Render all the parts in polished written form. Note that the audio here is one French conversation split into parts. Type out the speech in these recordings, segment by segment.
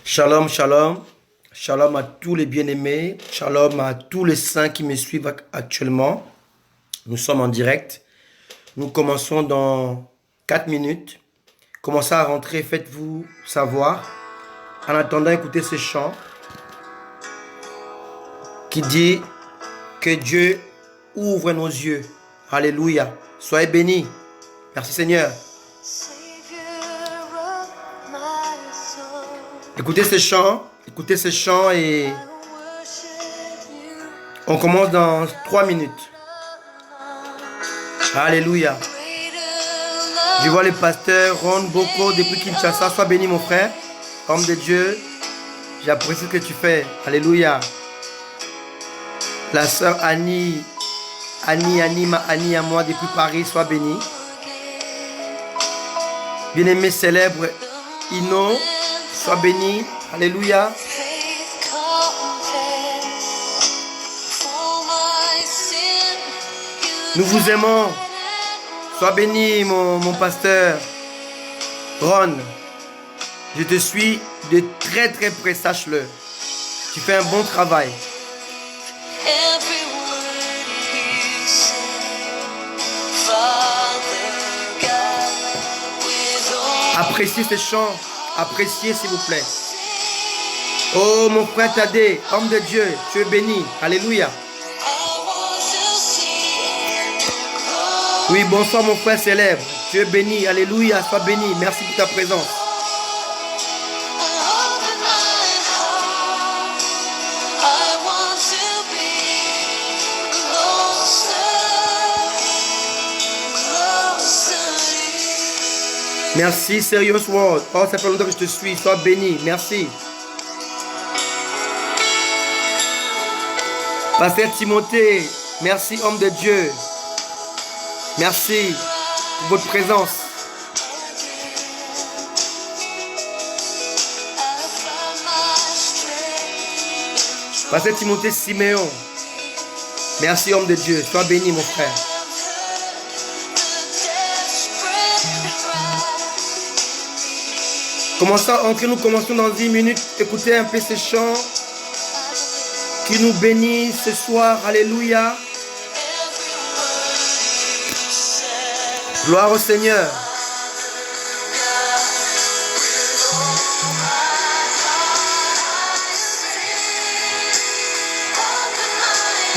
Shalom, shalom. Shalom à tous les bien-aimés. Shalom à tous les saints qui me suivent actuellement. Nous sommes en direct. Nous commençons dans 4 minutes. Commencez à rentrer, faites-vous savoir. En attendant, écoutez ce chant qui dit que Dieu ouvre nos yeux. Alléluia. Soyez bénis. Merci Seigneur. Écoutez ce chant et on commence dans 3 minutes. Alléluia. Je vois le pasteur Ron Boko depuis Kinshasa. Sois béni mon frère, homme de Dieu. J'apprécie ce que tu fais. Alléluia. La sœur Annie à moi depuis Paris. Sois béni. Bien-aimé célèbre Ino. Sois béni. Alléluia. Nous vous aimons. Sois béni, mon pasteur. Ron, je te suis de très très près, sache-le. Tu fais un bon travail. Appréciez ces chants. Appréciez s'il vous plaît. Oh mon frère Tadé, homme de Dieu, tu es béni. Alléluia. Oui, bonsoir mon frère célèbre. Tu es béni. Alléluia, sois béni. Merci pour ta présence. Merci, Serious World. Oh, ça fait longtemps que je te suis. Sois béni. Merci. Pasteur Timothée, merci, homme de Dieu. Merci pour votre présence. Pasteur Timothée Siméon, merci, homme de Dieu. Sois béni, mon frère. Nous commençons dans 10 minutes. Écoutez un peu ces chants qui nous bénissent ce soir. Alléluia. Gloire au Seigneur.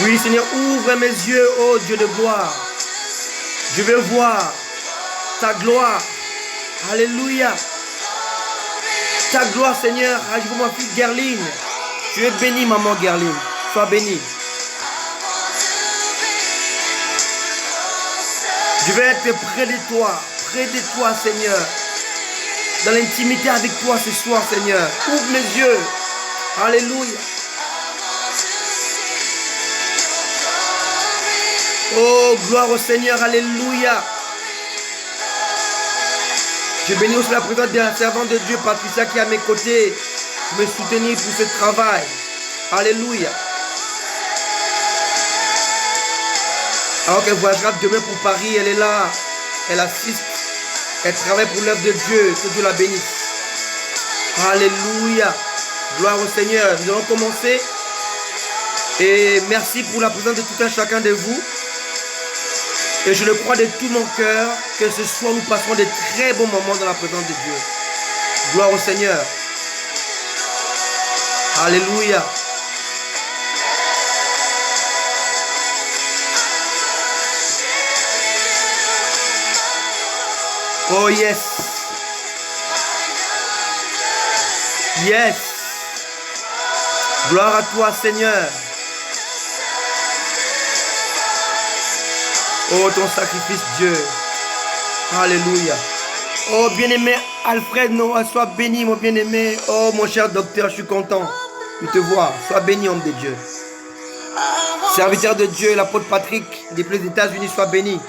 Oui, Seigneur, ouvre mes yeux, ô Dieu de gloire. Je veux voir ta gloire. Alléluia. Ta gloire, Seigneur, pour ma fille Gerline. Tu es bénie, maman Gerline. Sois bénie. Je vais être près de toi, Seigneur. Dans l'intimité avec toi ce soir, Seigneur. Ouvre mes yeux. Alléluia. Oh, gloire au Seigneur. Alléluia. Je bénis aussi la présence de la servante de Dieu, Patricia, qui est à mes côtés, pour me soutenir pour ce travail. Alléluia. Alors qu'elle voyagera demain pour Paris, elle est là. Elle assiste. Elle travaille pour l'œuvre de Dieu. Que Dieu la bénisse. Alléluia. Gloire au Seigneur. Nous allons commencer. Et merci pour la présence de tout un chacun de vous. Et je le crois de tout mon cœur que ce soir nous passerons de très bons moments dans la présence de Dieu. Gloire au Seigneur. Alléluia. Oh yes. Yes. Gloire à toi Seigneur. Oh ton sacrifice Dieu. Alléluia. Oh bien-aimé Alfred Noah, sois béni mon bien-aimé. Oh mon cher docteur, je suis content de te voir. Sois béni homme de Dieu. Serviteur de Dieu, l'apôtre Patrick des États-Unis, sois béni.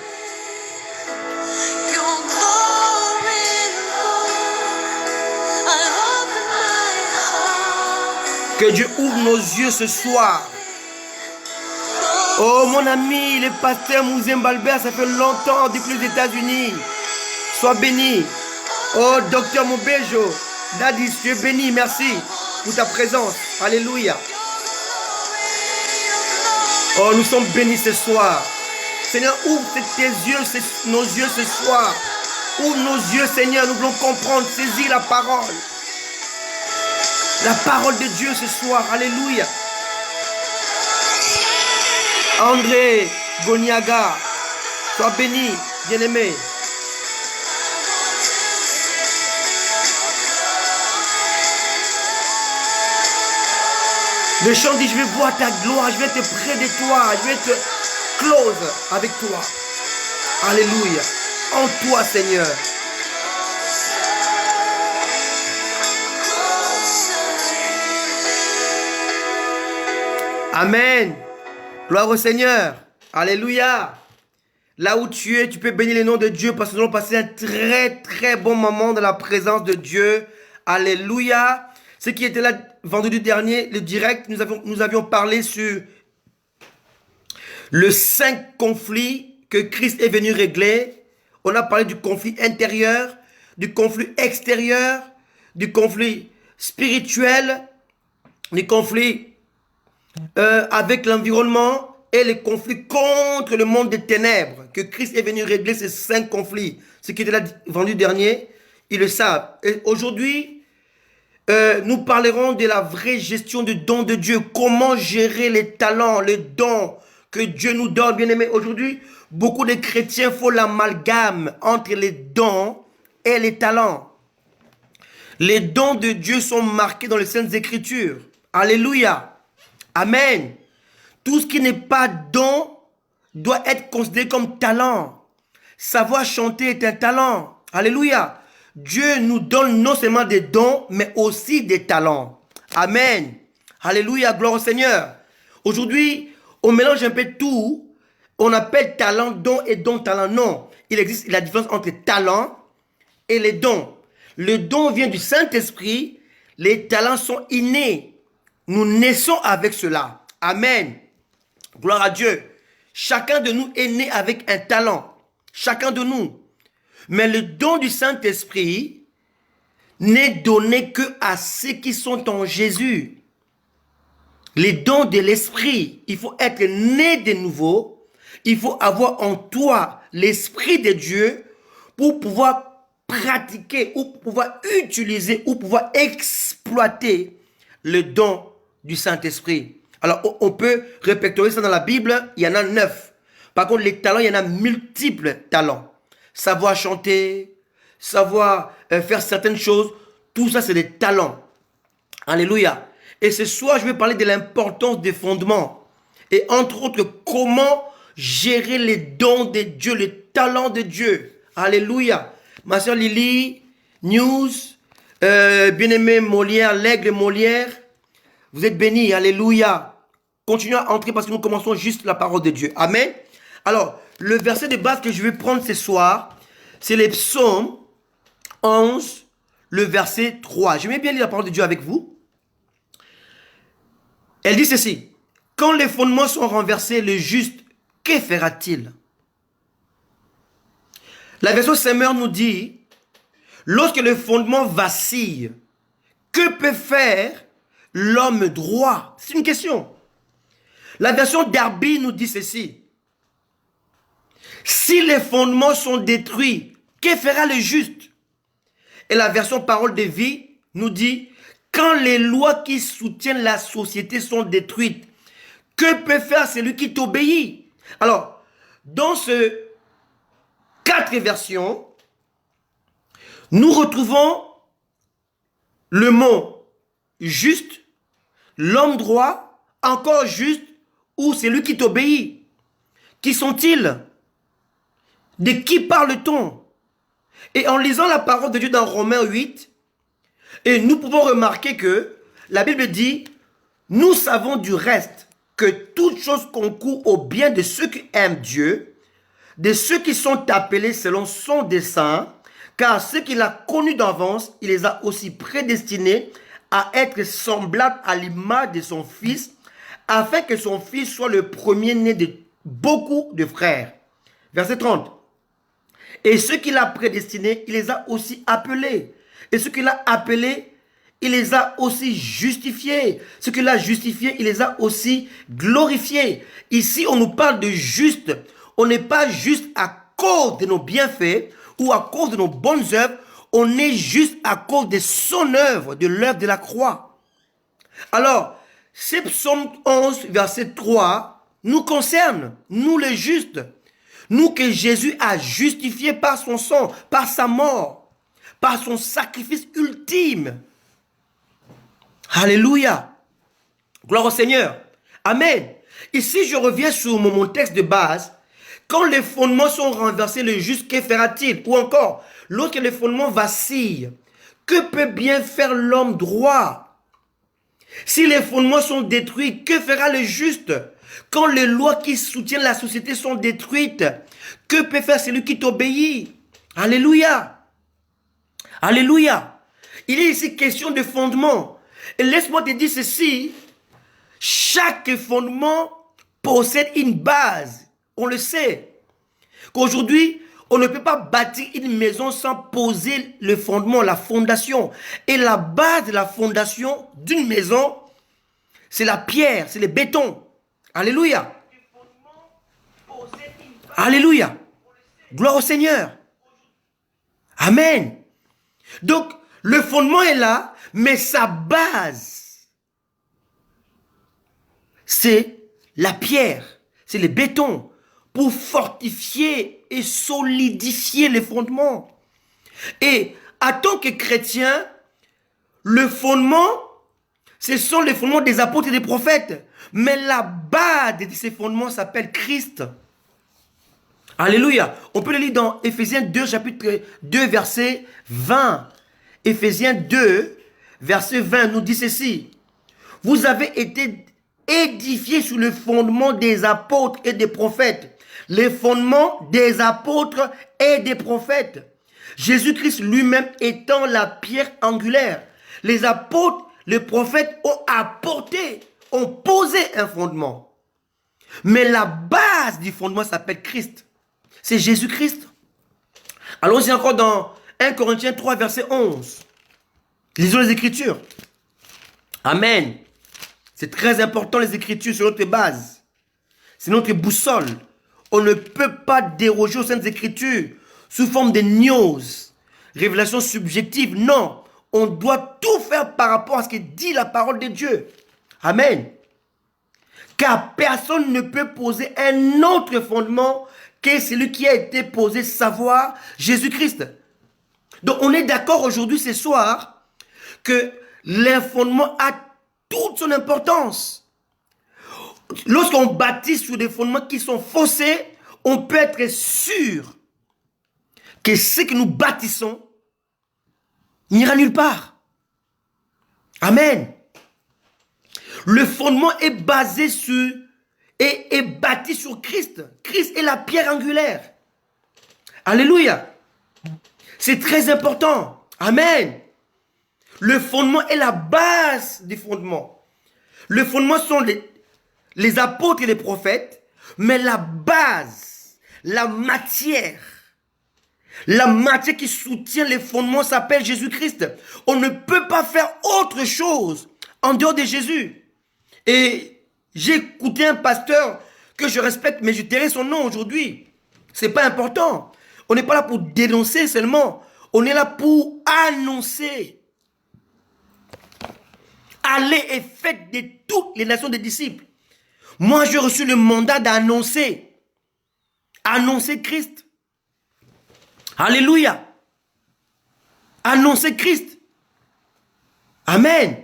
Que Dieu ouvre nos yeux ce soir. Oh mon ami, le pasteur Mouzem Balbert, ça fait longtemps depuis les États-Unis. Sois béni. Oh docteur Mobejo, Daddy, tu es béni. Merci pour ta présence. Alléluia. Oh, nous sommes bénis ce soir. Seigneur, ouvre tes yeux, nos yeux ce soir. Ouvre nos yeux, Seigneur. Nous voulons comprendre, saisir la parole. La parole de Dieu ce soir. Alléluia. André Goniaga, sois béni, bien-aimé. Le chant dit, je vais voir ta gloire, je vais être près de toi, je vais être close avec toi. Alléluia. En toi, Seigneur. Amen. Gloire au Seigneur. Alléluia. Là où tu es, tu peux bénir le nom de Dieu parce que nous allons passer un très bon moment dans la présence de Dieu. Alléluia. Ceux qui étaient là vendredi dernier, le direct, nous avions parlé sur le 5 conflits que Christ est venu régler. On a parlé du conflit intérieur, du conflit extérieur, du conflit spirituel, du conflit avec l'environnement et les conflits contre le monde des ténèbres. Que Christ est venu régler ces 5 conflits. Ceux qui étaient là vendredi dernier, ils le savent. Et aujourd'hui, nous parlerons de la vraie gestion du don de Dieu. Comment gérer les talents, les dons que Dieu nous donne, bien-aimés. Aujourd'hui, beaucoup de chrétiens font l'amalgame entre les dons et les talents. Les dons de Dieu sont marqués dans les Saintes Écritures. Alléluia. Amen. Tout ce qui n'est pas don doit être considéré comme talent. Savoir chanter est un talent. Alléluia. Dieu nous donne non seulement des dons, mais aussi des talents. Amen. Alléluia, gloire au Seigneur. Aujourd'hui, on mélange un peu tout. On appelle talent, don et don, talent. Non, il existe la différence entre talent et les dons. Le don vient du Saint-Esprit. Les talents sont innés. Nous naissons avec cela. Amen. Gloire à Dieu. Chacun de nous est né avec un talent. Chacun de nous. Mais le don du Saint-Esprit n'est donné que à ceux qui sont en Jésus. Les dons de l'Esprit, il faut être né de nouveau. Il faut avoir en toi l'Esprit de Dieu pour pouvoir pratiquer, ou pour pouvoir utiliser, ou pouvoir exploiter le don du Saint-Esprit. Alors, on peut répertorier ça dans la Bible, il y en a 9. Par contre, les talents, il y en a multiples talents. Savoir chanter, savoir faire certaines choses, tout ça, c'est des talents. Alléluia. Et ce soir, je vais parler de l'importance des fondements. Et entre autres, comment gérer les dons de Dieu, les talents de Dieu. Alléluia. Ma soeur Lily, News, bien-aimé Molière, l'aigle Molière, vous êtes bénis. Alléluia. Continuez à entrer parce que nous commençons juste la parole de Dieu. Amen. Alors, le verset de base que je vais prendre ce soir, c'est les psaumes 11, le verset 3. J'aimerais bien lire la parole de Dieu avec vous. Elle dit ceci. Quand les fondements sont renversés, le juste, que fera-t-il? La version Semeur nous dit, lorsque le fondement vacille, que peut faire l'homme droit? C'est une question. La version Darby nous dit ceci. Si les fondements sont détruits, que fera le juste? Et la version Parole de vie nous dit, quand les lois qui soutiennent la société sont détruites, que peut faire celui qui t'obéit? Alors, dans ces 4 versions, nous retrouvons le mot juste, l'homme droit, encore juste, ou celui qui t'obéit. Qui sont-ils? De qui parle-t-on? Et en lisant la parole de Dieu dans Romains 8, et nous pouvons remarquer que la Bible dit, nous savons du reste que toute chose concourt au bien de ceux qui aiment Dieu, de ceux qui sont appelés selon son dessein, car ceux qu'il a connus d'avance, il les a aussi prédestinés à être semblables à l'image de son Fils, afin que son Fils soit le premier-né de beaucoup de frères. Verset 30. Et ceux qu'il a prédestinés, il les a aussi appelés. Et ce qu'il a appelé, il les a aussi justifiés. Ce qu'il a justifié, il les a aussi glorifiés. Ici, on nous parle de juste. On n'est pas juste à cause de nos bienfaits ou à cause de nos bonnes œuvres. On est juste à cause de son œuvre, de l'œuvre de la croix. Alors, ce psaume 11, verset 3, nous concerne, nous les justes. Nous que Jésus a justifiés par son sang, par sa mort, par son sacrifice ultime. Alléluia. Gloire au Seigneur. Amen. Ici, je reviens sur mon texte de base. Quand les fondements sont renversés, le juste, que fera-t-il? Ou encore, lorsque les fondements vacillent, que peut bien faire l'homme droit? Si les fondements sont détruits, que fera le juste? Quand les lois qui soutiennent la société sont détruites, que peut faire celui qui t'obéit? Alléluia. Alléluia. Il est ici question de fondement. Et laisse-moi te dire ceci. Chaque fondement possède une base. On le sait. Qu'aujourd'hui, on ne peut pas bâtir une maison sans poser le fondement, la fondation. Et la base de la fondation d'une maison, c'est la pierre, c'est le béton. Alléluia. Alléluia. Gloire au Seigneur. Amen. Donc, le fondement est là, mais sa base, c'est la pierre, c'est le béton, pour fortifier et solidifier les fondements. Et en tant que chrétien, le fondement, ce sont les fondements des apôtres et des prophètes. Mais la base de ces fondements s'appelle Christ. Alléluia. On peut le lire dans Éphésiens 2, chapitre 2, verset 20. Éphésiens 2, verset 20 nous dit ceci. Vous avez été édifiés sur le fondement des apôtres et des prophètes. Les fondements des apôtres et des prophètes. Jésus-Christ lui-même étant la pierre angulaire. Les apôtres, les prophètes ont apporté, ont posé un fondement. Mais la base du fondement s'appelle Christ. C'est Jésus-Christ. Allons-y encore dans 1 Corinthiens 3, verset 11. Lisons les Écritures. Amen. C'est très important, les Écritures, sur notre base. C'est notre boussole. On ne peut pas déroger aux Saintes Écritures sous forme de news, révélation subjective. Non, on doit tout faire par rapport à ce que dit la parole de Dieu. Amen. Car personne ne peut poser un autre fondement que celui qui a été posé, savoir Jésus-Christ. Donc on est d'accord aujourd'hui, ce soir, que le fondement a toute son importance. Lorsqu'on bâtit sur des fondements qui sont faussés, on peut être sûr que ce que nous bâtissons n'ira nulle part. Amen. Le fondement est basé sur et est bâti sur Christ. Christ est la pierre angulaire. Alléluia. C'est très important. Amen. Le fondement est la base des fondements. Le fondement sont les apôtres et les prophètes, mais la base, la matière qui soutient les fondements s'appelle Jésus-Christ. On ne peut pas faire autre chose en dehors de Jésus. Et j'ai écouté un pasteur que je respecte, mais je tairai son nom aujourd'hui. C'est pas important. On n'est pas là pour dénoncer seulement. On est là pour annoncer. Allez et faites de toutes les nations des disciples. Moi, j'ai reçu le mandat d'annoncer. Annoncer Christ. Alléluia. Annoncer Christ. Amen.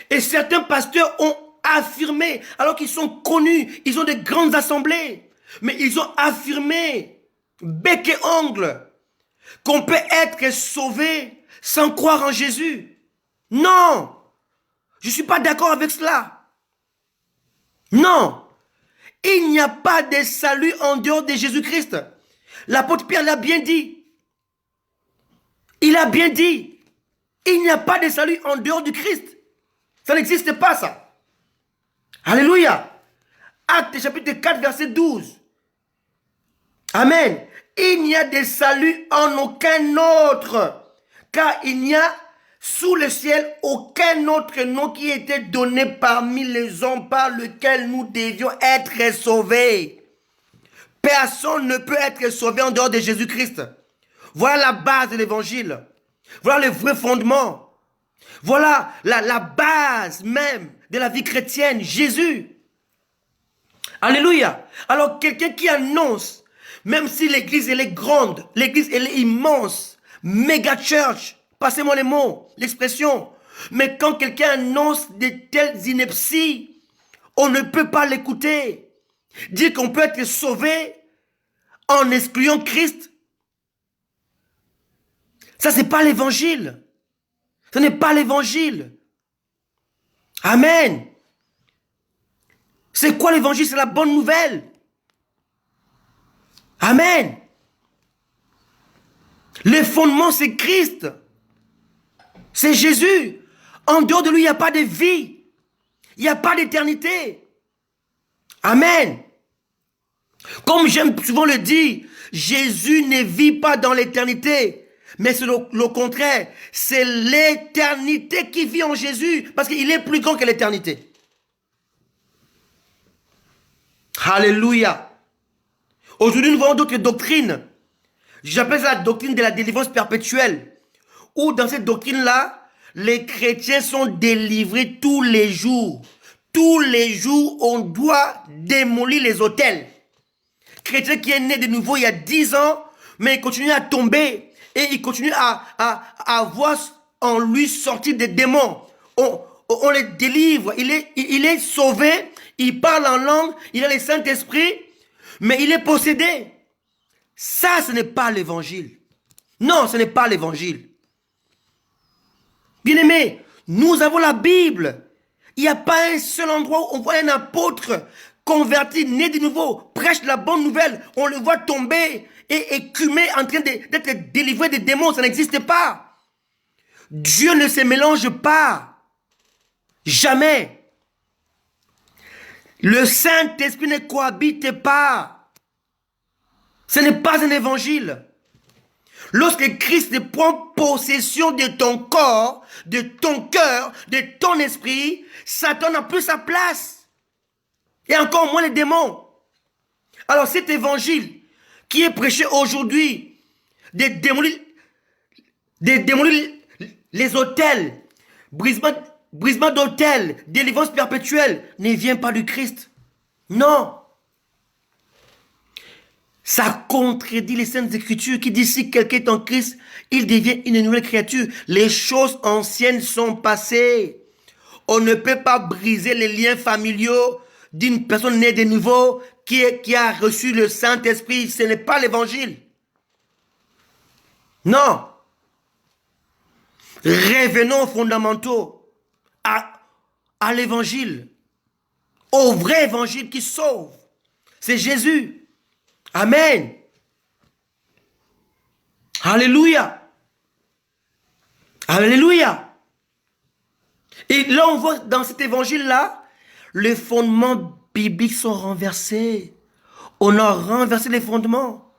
Et certains pasteurs ont affirmé, alors qu'ils sont connus, ils ont de grandes assemblées, mais ils ont affirmé, bec et ongle, qu'on peut être sauvé sans croire en Jésus. Non, je ne suis pas d'accord avec cela. Non, il n'y a pas de salut en dehors de Jésus-Christ. L'apôtre Pierre l'a bien dit. Il a bien dit, il n'y a pas de salut en dehors du Christ. Ça n'existe pas, ça. Alléluia. Actes chapitre 4, verset 12. Amen. Il n'y a de salut en aucun autre, car il n'y a sous le ciel aucun autre nom qui ait été donné parmi les hommes par lequel nous devions être sauvés. Personne ne peut être sauvé en dehors de Jésus-Christ. Voilà la base de l'évangile. Voilà le vrai fondement. Voilà la base même de la vie chrétienne, Jésus. Alléluia. Alors quelqu'un qui annonce, même si l'église elle est grande, l'église elle est immense, méga church, passez-moi les mots, l'expression, mais quand quelqu'un annonce de telles inepties, on ne peut pas l'écouter. Dire qu'on peut être sauvé en excluant Christ, ça c'est pas l'évangile. Ce n'est pas l'évangile. Amen. C'est quoi l'évangile? C'est la bonne nouvelle. Amen. Le fondement, c'est Christ. C'est Jésus. En dehors de lui, il n'y a pas de vie. Il n'y a pas d'éternité. Amen. Comme j'aime souvent le dire, Jésus ne vit pas dans l'éternité. Mais c'est le contraire. C'est l'éternité qui vit en Jésus. Parce qu'il est plus grand que l'éternité. Alléluia. Aujourd'hui, nous voyons d'autres doctrines. J'appelle ça la doctrine de la délivrance perpétuelle. Où dans cette doctrine-là, les chrétiens sont délivrés tous les jours. Tous les jours, on doit démolir les autels. Chrétien qui est né de nouveau il y a 10 ans, mais il continue à tomber. Et il continue à voir en lui sortir des démons. On les délivre. Il est sauvé. Il parle en langue. Il a le Saint-Esprit. Mais il est possédé. Ça, ce n'est pas l'évangile. Non, ce n'est pas l'évangile. Bien-aimés, nous avons la Bible. Il n'y a pas un seul endroit où on voit un apôtre converti, né de nouveau, prêche la bonne nouvelle. On le voit tomber et écumer en train d'être délivré des démons. Ça n'existe pas. Dieu ne se mélange pas. Jamais. Le Saint-Esprit ne cohabite pas. Ce n'est pas un évangile. Lorsque Christ prend possession de ton corps, de ton cœur, de ton esprit, Satan n'a plus sa place. Et encore moins les démons. Alors cet évangile qui est prêché aujourd'hui, de démolir les autels, brisement d'autels, délivrance perpétuelle, ne vient pas du Christ. Non. Ça contredit les Saintes Écritures qui disent si quelqu'un est en Christ, il devient une nouvelle créature. Les choses anciennes sont passées. On ne peut pas briser les liens familiaux d'une personne née de nouveau qui a reçu le Saint-Esprit. Ce n'est pas l'évangile. Non. Revenons aux fondamentaux, à l'évangile, au vrai évangile qui sauve. C'est Jésus. Amen. Alléluia. Alléluia. Et là, on voit dans cet évangile-là, les fondements bibliques sont renversés. On a renversé les fondements.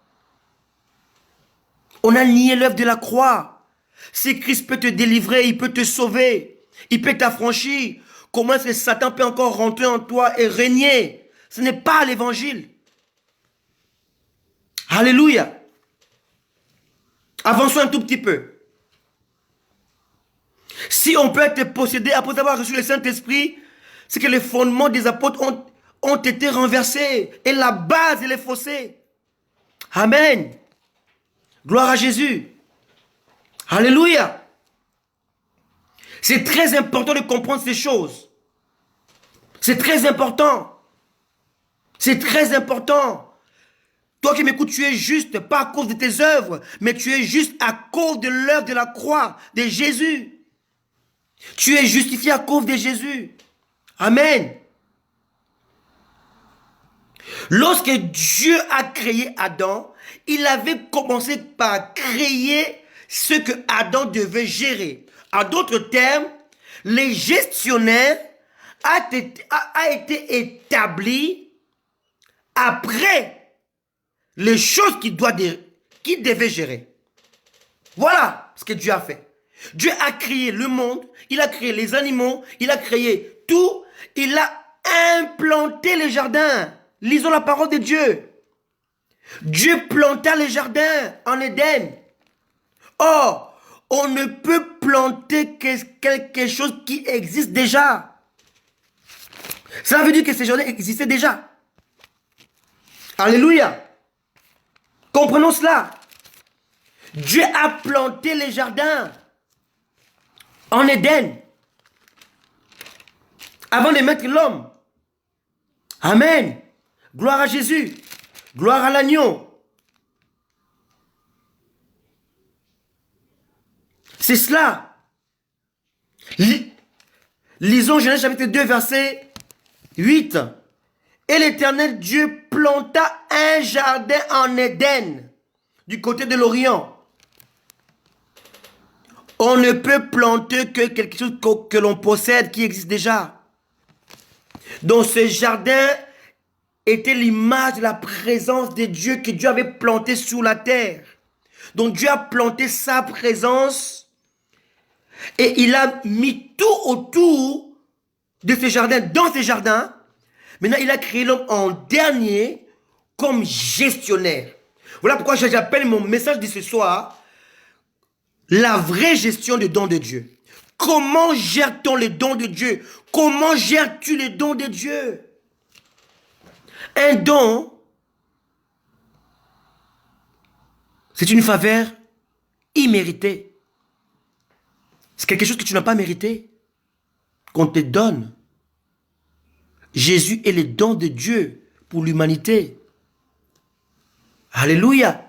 On a nié l'œuvre de la croix. Si Christ peut te délivrer, il peut te sauver, il peut t'affranchir, comment est-ce que Satan peut encore rentrer en toi et régner? Ce n'est pas l'évangile. Alléluia. Avançons un tout petit peu. Si on peut être possédé après avoir reçu le Saint-Esprit, c'est que les fondements des apôtres ont été renversés et la base elle est faussée. Amen. Gloire à Jésus. Alléluia. C'est très important de comprendre ces choses. C'est très important. C'est très important. Toi qui m'écoutes, tu es juste, pas à cause de tes œuvres, mais tu es juste à cause de l'œuvre de la croix, de Jésus. Tu es justifié à cause de Jésus. Amen. Lorsque Dieu a créé Adam, il avait commencé par créer ce que Adam devait gérer. En d'autres termes, les gestionnaires a été établi après les choses qu'il devait gérer. Voilà ce que Dieu a fait. Dieu a créé le monde, il a créé les animaux, il a créé tout, il a implanté les jardins. Lisons la parole de Dieu. Dieu planta les jardins en Éden. Or, on ne peut planter que quelque chose qui existe déjà. Ça veut dire que ces jardins existaient déjà. Alléluia. Comprenons cela. Dieu a planté les jardins en Éden avant de mettre l'homme. Amen. Gloire à Jésus. Gloire à l'agneau. C'est cela. Lisons Genèse chapitre 2, verset 8. Et l'Éternel Dieu planta un jardin en Éden, du côté de l'Orient. On ne peut planter que quelque chose que l'on possède, qui existe déjà. Donc ce jardin était l'image de la présence de Dieu que Dieu avait planté sur la terre. Donc Dieu a planté sa présence et il a mis tout autour de ce jardin, dans ce jardin. Maintenant, il a créé l'homme en dernier comme gestionnaire. Voilà pourquoi j'appelle mon message de ce soir la vraie gestion des dons de Dieu. Comment gère-t-on les dons de Dieu? Comment gères-tu les dons de Dieu? Un don, c'est une faveur imméritée. C'est quelque chose que tu n'as pas mérité, qu'on te donne. Jésus est le don de Dieu pour l'humanité. Alléluia.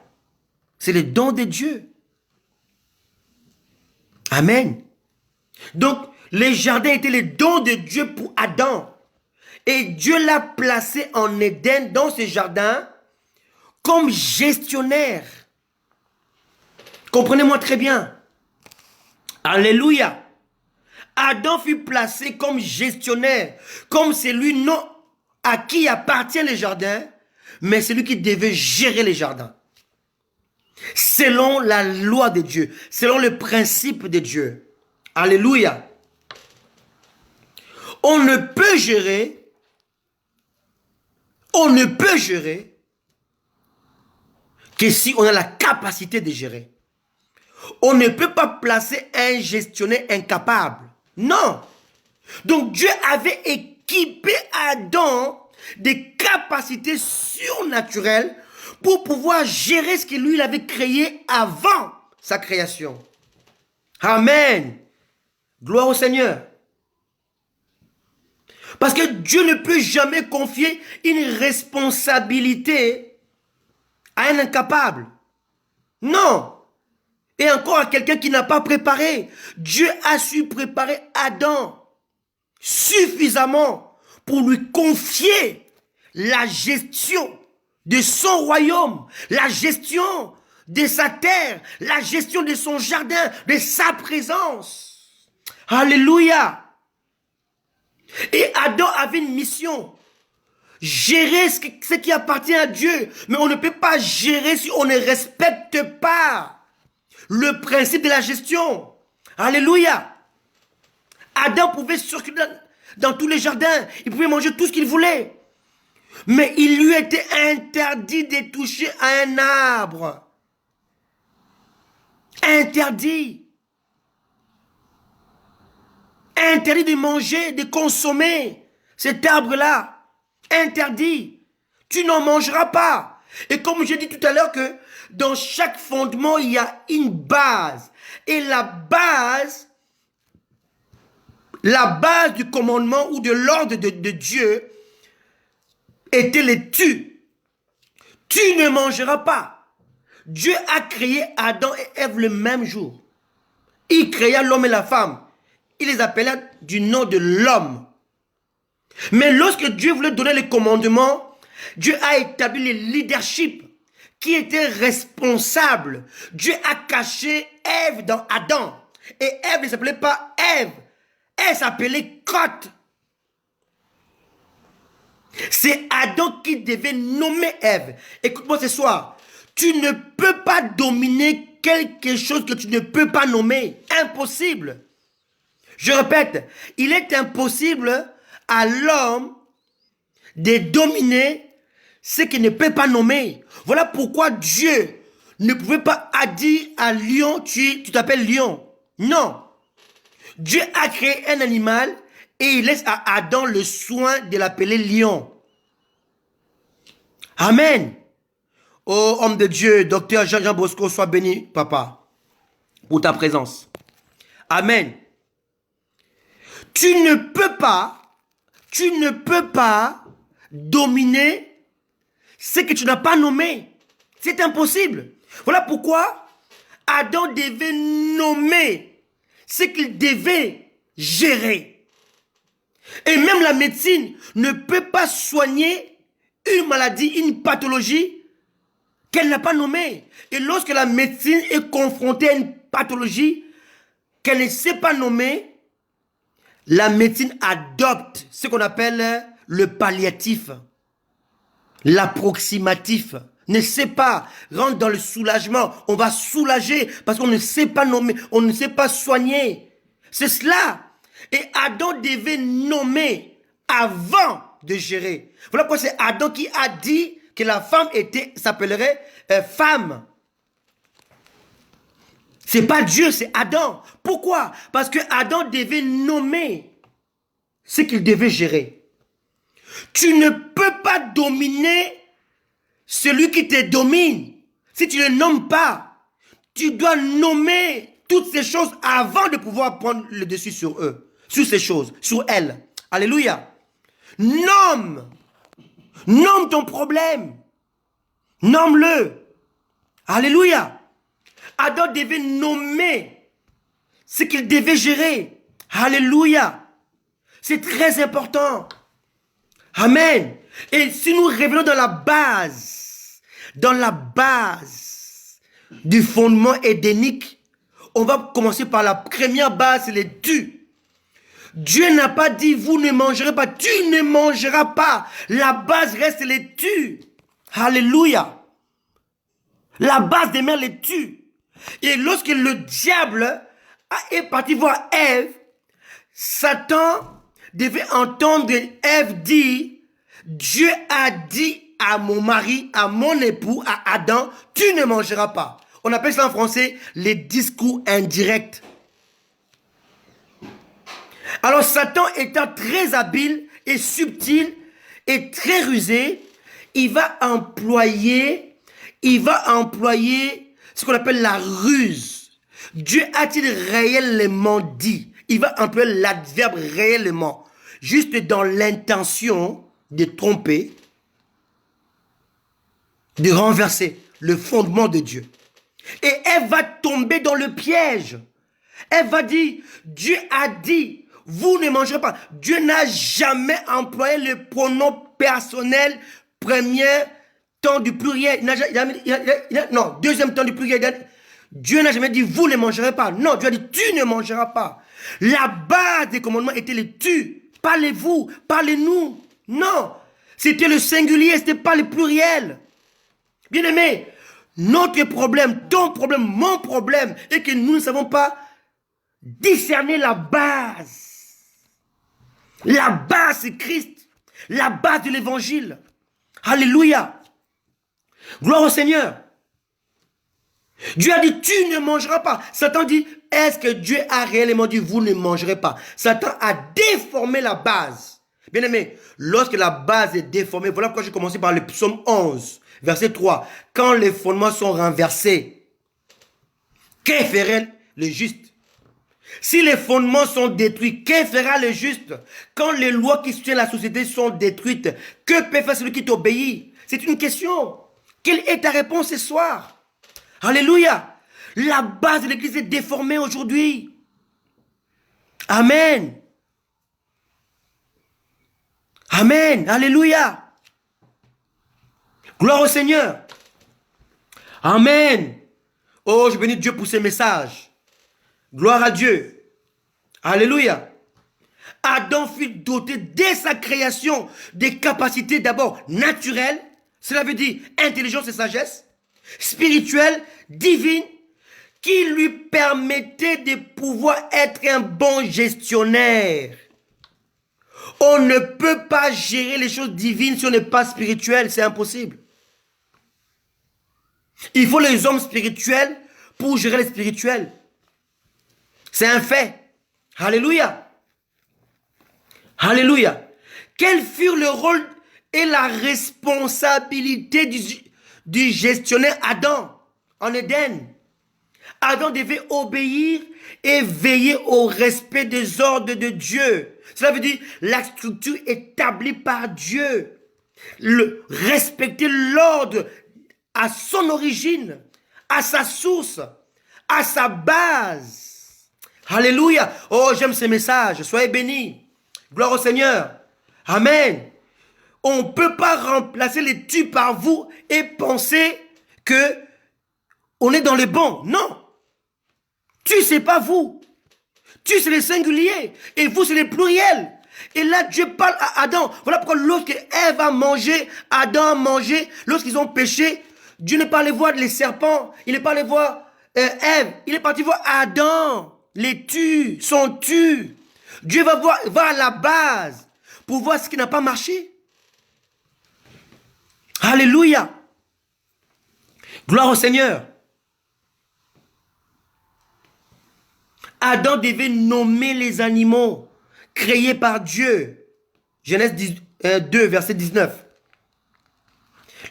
C'est le don de Dieu. Amen. Donc, les jardins étaient les dons de Dieu pour Adam. Et Dieu l'a placé en Éden, dans ce jardin, comme gestionnaire. Comprenez-moi très bien. Alléluia. Adam fut placé comme gestionnaire, comme celui non à qui appartient les jardins, mais celui qui devait gérer les jardins. Selon la loi de Dieu, selon le principe de Dieu. Alléluia. On ne peut gérer que si on a la capacité de gérer. On ne peut pas placer un gestionnaire incapable. Non. Donc Dieu avait équipé Adam des capacités surnaturelles pour pouvoir gérer ce que lui il avait créé avant sa création. Amen. Gloire au Seigneur. Parce que Dieu ne peut jamais confier une responsabilité à un incapable. Non. Et encore à quelqu'un qui n'a pas préparé. Dieu a su préparer Adam suffisamment pour lui confier la gestion de son royaume, la gestion de sa terre, la gestion de son jardin, de sa présence. Alléluia. Et Adam avait une mission. Gérer ce qui appartient à Dieu. Mais on ne peut pas gérer si on ne respecte pas le principe de la gestion. Alléluia. Adam pouvait circuler dans tous les jardins. Il pouvait manger tout ce qu'il voulait. Mais il lui était interdit de toucher à un arbre. Interdit. Interdit de manger, de consommer cet arbre-là. Interdit. Tu n'en mangeras pas. Et comme j'ai dit tout à l'heure que dans chaque fondement, il y a une base. Et la base du commandement ou de l'ordre de Dieu était le tu. Tu ne mangeras pas. Dieu a créé Adam et Ève le même jour. Il créa l'homme et la femme. Il les appela du nom de l'homme. Mais lorsque Dieu voulait donner les commandements, Dieu a établi le leadership qui était responsable. Dieu a caché Ève dans Adam. Et Ève ne s'appelait pas Ève. Elle s'appelait Cotte. C'est Adam qui devait nommer Ève. Écoute-moi ce soir. Tu ne peux pas dominer quelque chose que tu ne peux pas nommer. Impossible. Je répète, il est impossible à l'homme de dominer ce qu'il ne peut pas nommer. Voilà pourquoi Dieu ne pouvait pas dire à lion, tu t'appelles lion. Non. Dieu a créé un animal et il laisse à Adam le soin de l'appeler lion. Amen. Oh, homme de Dieu, docteur Jean Bosco, sois béni, papa, pour ta présence. Amen. Tu ne peux pas dominer ce que tu n'as pas nommé. C'est impossible. Voilà pourquoi Adam devait nommer ce qu'il devait gérer. Et même la médecine ne peut pas soigner une maladie, une pathologie qu'elle n'a pas nommée. Et lorsque la médecine est confrontée à une pathologie qu'elle ne sait pas nommer, la médecine adopte ce qu'on appelle le palliatif, l'approximatif. Ne sait pas, rentre dans le soulagement. On va soulager parce qu'on ne sait pas nommer, on ne sait pas soigner. C'est cela. Et Adam devait nommer avant de gérer. Voilà pourquoi c'est Adam qui a dit que la femme s'appellerait femme. C'est pas Dieu, c'est Adam. Pourquoi? Parce que Adam devait nommer ce qu'il devait gérer. Tu ne peux pas dominer celui qui te domine. Si tu ne le nommes pas, tu dois nommer toutes ces choses avant de pouvoir prendre le dessus sur eux, sur ces choses, sur elles. Alléluia. Nomme ton problème. Nomme-le. Alléluia. Adam devait nommer ce qu'il devait gérer. Alléluia. C'est très important. Amen. Et si nous revenons dans la base du fondement édénique, on va commencer par la première base, c'est les tu. Dieu n'a pas dit vous ne mangerez pas, tu ne mangeras pas. La base reste les tu. Alléluia. La base des mères les tu. Et lorsque le diable est parti voir Ève, Satan devait entendre Ève dire, Dieu a dit à mon mari, à mon époux, à Adam, tu ne mangeras pas. On appelle ça en français les discours indirects. Alors Satan étant très habile et subtil et très rusé, il va employer ce qu'on appelle la ruse. Dieu a-t-il réellement dit? Il va employer l'adverbe réellement, juste dans l'intention de tromper, de renverser le fondement de Dieu. Et elle va tomber dans le piège. Elle va dire, Dieu a dit, vous ne mangerez pas. Dieu n'a jamais employé le pronom personnel premier temps du pluriel. Non, deuxième temps du pluriel. Dieu n'a jamais dit, vous ne mangerez pas. Non, Dieu a dit, tu ne mangeras pas. La base des commandements était les tu. Pas les vous, pas les nous. Non, c'était le singulier, c'était pas le pluriel. Bien-aimé, notre problème, ton problème, mon problème, est que nous ne savons pas discerner la base. La base, c'est Christ. La base de l'évangile. Alléluia. Gloire au Seigneur. Dieu a dit, tu ne mangeras pas. Satan dit, est-ce que Dieu a réellement dit, vous ne mangerez pas? Satan a déformé la base. Bien aimé, lorsque la base est déformée, voilà pourquoi j'ai commencé par le psaume 11, verset 3. Quand les fondements sont renversés, que ferait le juste? Si les fondements sont détruits, que fera le juste? Quand les lois qui soutiennent la société sont détruites, que peut faire celui qui t'obéit? C'est une question. Quelle est ta réponse ce soir? Alléluia. La base de l'église est déformée aujourd'hui. Amen. Amen. Alléluia. Gloire au Seigneur. Amen. Oh, je bénis Dieu pour ces messages. Gloire à Dieu. Alléluia. Adam fut doté dès sa création des capacités d'abord naturelles. Cela veut dire intelligence et sagesse. spirituelle, divine, qui lui permettait de pouvoir être un bon gestionnaire. On ne peut pas gérer les choses divines si on n'est pas spirituel, c'est impossible. Il faut les hommes spirituels pour gérer les spirituels. C'est un fait. Alléluia. Alléluia. Quels furent le rôle et la responsabilité du gestionnaire Adam en Éden? Adam devait obéir et veiller au respect des ordres de Dieu. Cela veut dire la structure établie par Dieu. Respecter l'ordre à son origine, à sa source, à sa base. Alléluia. Oh, j'aime ces messages. Soyez bénis. Gloire au Seigneur. Amen. On ne peut pas remplacer les tu par vous et penser que on est dans le bon. Non. Tu, c'est pas vous. Tu, c'est le singulier. Et vous, c'est le pluriel. Et là, Dieu parle à Adam. Voilà pourquoi lorsque Ève a mangé, Adam a mangé, lorsqu'ils ont péché, Dieu n'est pas allé voir les serpents. Il n'est pas allé voir Ève. Il est parti voir Adam. Les tu, son tu. Dieu va voir à la base pour voir ce qui n'a pas marché. Alléluia. Gloire au Seigneur. Adam devait nommer les animaux créés par Dieu. Genèse 2, verset 19.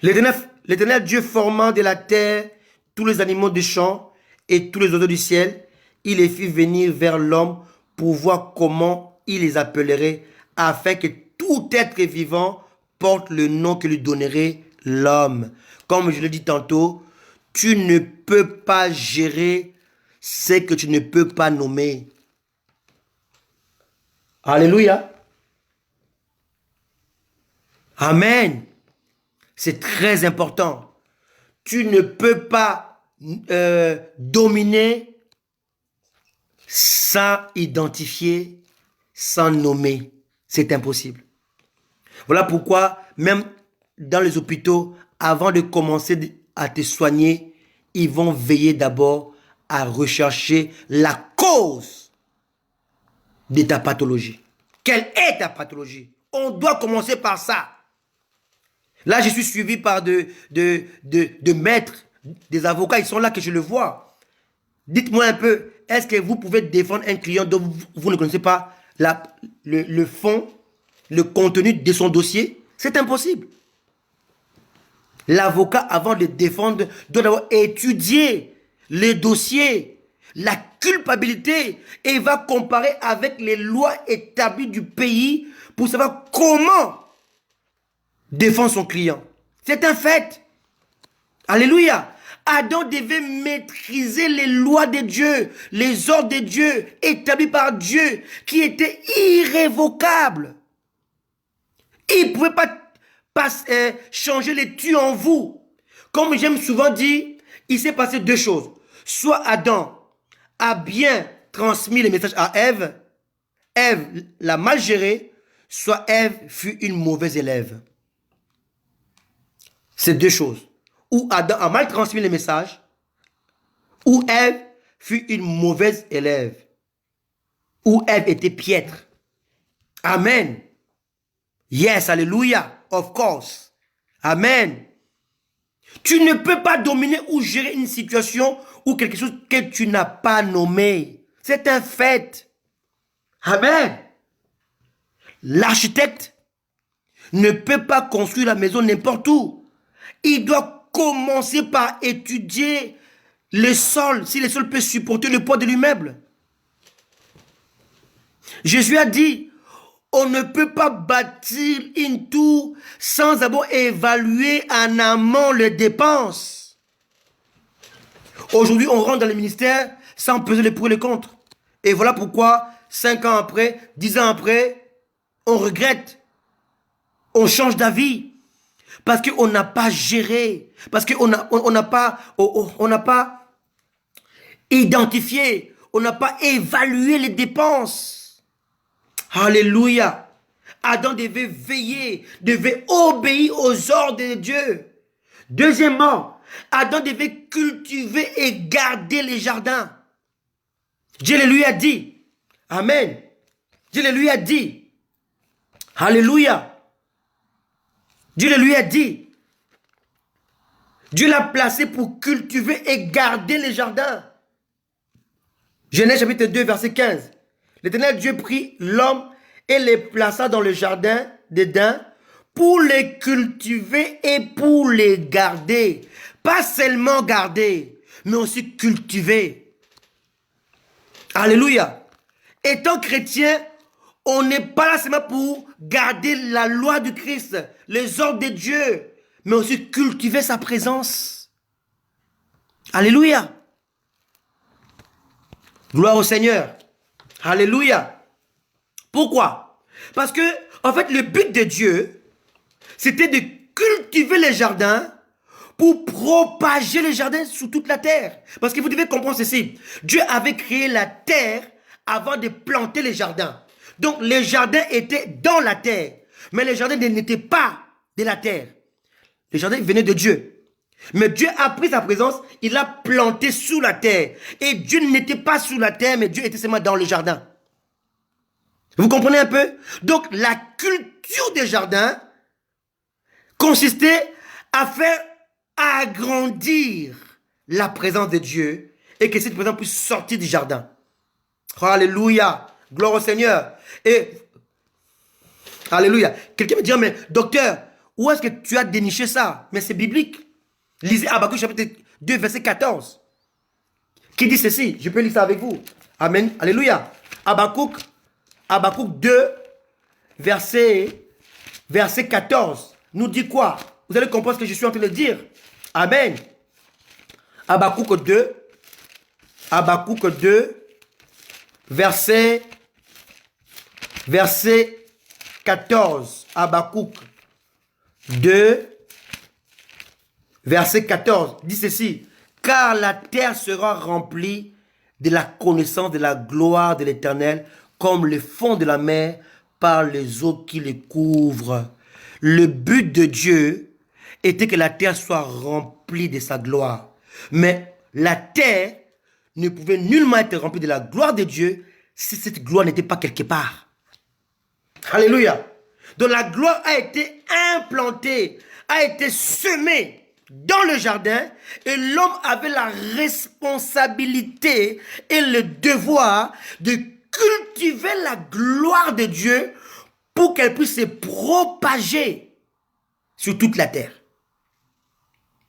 L'Éternel Dieu formant de la terre tous les animaux des champs et tous les oiseaux du ciel, il les fit venir vers l'homme pour voir comment il les appellerait, afin que tout être vivant porte le nom que lui donnerait l'homme. Comme je l'ai dit tantôt, tu ne peux pas gérer ce que tu ne peux pas nommer. Alléluia. Amen. C'est très important. Tu ne peux pas dominer sans identifier, sans nommer. C'est impossible. Voilà pourquoi, même dans les hôpitaux, avant de commencer à te soigner, ils vont veiller d'abord à rechercher la cause de ta pathologie. Quelle est ta pathologie? On doit commencer par ça. Là, je suis suivi par de maîtres, des avocats, ils sont là que je le vois. Dites-moi un peu, est-ce que vous pouvez défendre un client dont vous ne connaissez pas le fond, le contenu de son dossier? C'est impossible. L'avocat, avant de défendre, doit d'abord étudier les dossiers, la culpabilité, et il va comparer avec les lois établies du pays pour savoir comment défendre son client. C'est un fait. Alléluia. Adam devait maîtriser les lois de Dieu, les ordres de Dieu, établis par Dieu, qui étaient irrévocables. Il ne pouvait pas changer les tu en vous. Comme j'aime souvent dire, il s'est passé deux choses. Soit Adam a bien transmis les messages à Ève, Ève l'a mal géré, soit Ève fut une mauvaise élève. C'est deux choses. Ou Adam a mal transmis les messages, ou Ève fut une mauvaise élève, ou Ève était piètre. Amen. Yes, alléluia, of course. Amen. Tu ne peux pas dominer ou gérer une situation ou quelque chose que tu n'as pas nommé. C'est un fait. Amen. L'architecte ne peut pas construire la maison n'importe où. Il doit commencer par étudier le sol, si le sol peut supporter le poids de l'immeuble. Jésus a dit, on ne peut pas bâtir une tour sans d'abord évaluer en amont les dépenses. Aujourd'hui, on rentre dans le ministère sans peser les pour et les contre. Et voilà pourquoi, 5 ans après, 10 ans après, on regrette. On change d'avis. Parce qu'on n'a pas géré. Parce qu'on n'a pas identifié. On n'a pas évalué les dépenses. Alléluia. Adam devait veiller, devait obéir aux ordres de Dieu. Deuxièmement, Adam devait cultiver et garder les jardins. Dieu le lui a dit. Amen. Dieu le lui a dit. Alléluia. Dieu le lui a dit. Dieu l'a placé pour cultiver et garder les jardins. Genèse chapitre 2, verset 15. L'Éternel Dieu prit l'homme et les plaça dans le jardin d'Éden pour les cultiver et pour les garder. Pas seulement garder, mais aussi cultiver. Alléluia. Étant chrétien, on n'est pas là seulement pour garder la loi du Christ, les ordres de Dieu, mais aussi cultiver sa présence. Alléluia. Gloire au Seigneur. Alléluia. Pourquoi? Parce que, en fait, le but de Dieu, c'était de cultiver les jardins pour propager les jardins sur toute la terre. Parce que vous devez comprendre ceci. Dieu avait créé la terre avant de planter les jardins. Donc, les jardins étaient dans la terre. Mais les jardins n'étaient pas de la terre. Les jardins venaient de Dieu. Mais Dieu a pris sa présence, il l'a planté sous la terre. Et Dieu n'était pas sous la terre, mais Dieu était seulement dans le jardin. Vous comprenez un peu? Donc, la culture des jardins consistait à faire agrandir la présence de Dieu et que cette présence puisse sortir du jardin. Alléluia. Gloire au Seigneur. Et, alléluia. Quelqu'un me dit, mais docteur, où est-ce que tu as déniché ça? Mais c'est biblique. Lisez Habakkuk chapitre 2, verset 14. Qui dit ceci? Je peux lire ça avec vous. Amen. Alléluia. Habakkuk 2, verset 14. Nous dit quoi? Vous allez comprendre ce que je suis en train de dire. Amen. Habakkuk 2, verset 14. Habakkuk 2, verset 14, dit ceci. Car la terre sera remplie de la connaissance de la gloire de l'Éternel, comme le fond de la mer par les eaux qui les couvrent. Le but de Dieu était que la terre soit remplie de sa gloire. Mais la terre ne pouvait nullement être remplie de la gloire de Dieu si cette gloire n'était pas quelque part. Alléluia. Donc la gloire a été implantée, a été semée dans le jardin, et l'homme avait la responsabilité et le devoir de cultiver la gloire de Dieu pour qu'elle puisse se propager sur toute la terre.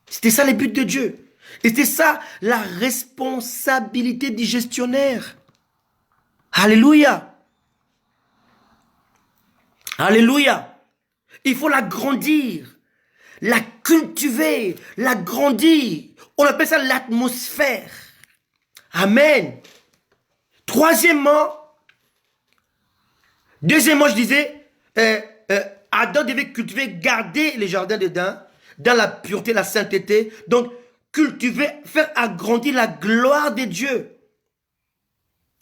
C'était ça le but de Dieu. Et c'était ça la responsabilité du gestionnaire. Alléluia. Alléluia. Il faut la grandir, la cultiver, la grandir. On appelle ça l'atmosphère. Amen. Deuxièmement, je disais, Adam devait cultiver, garder les jardins d'Éden dans la pureté, la sainteté. Donc, cultiver, faire agrandir la gloire de Dieu.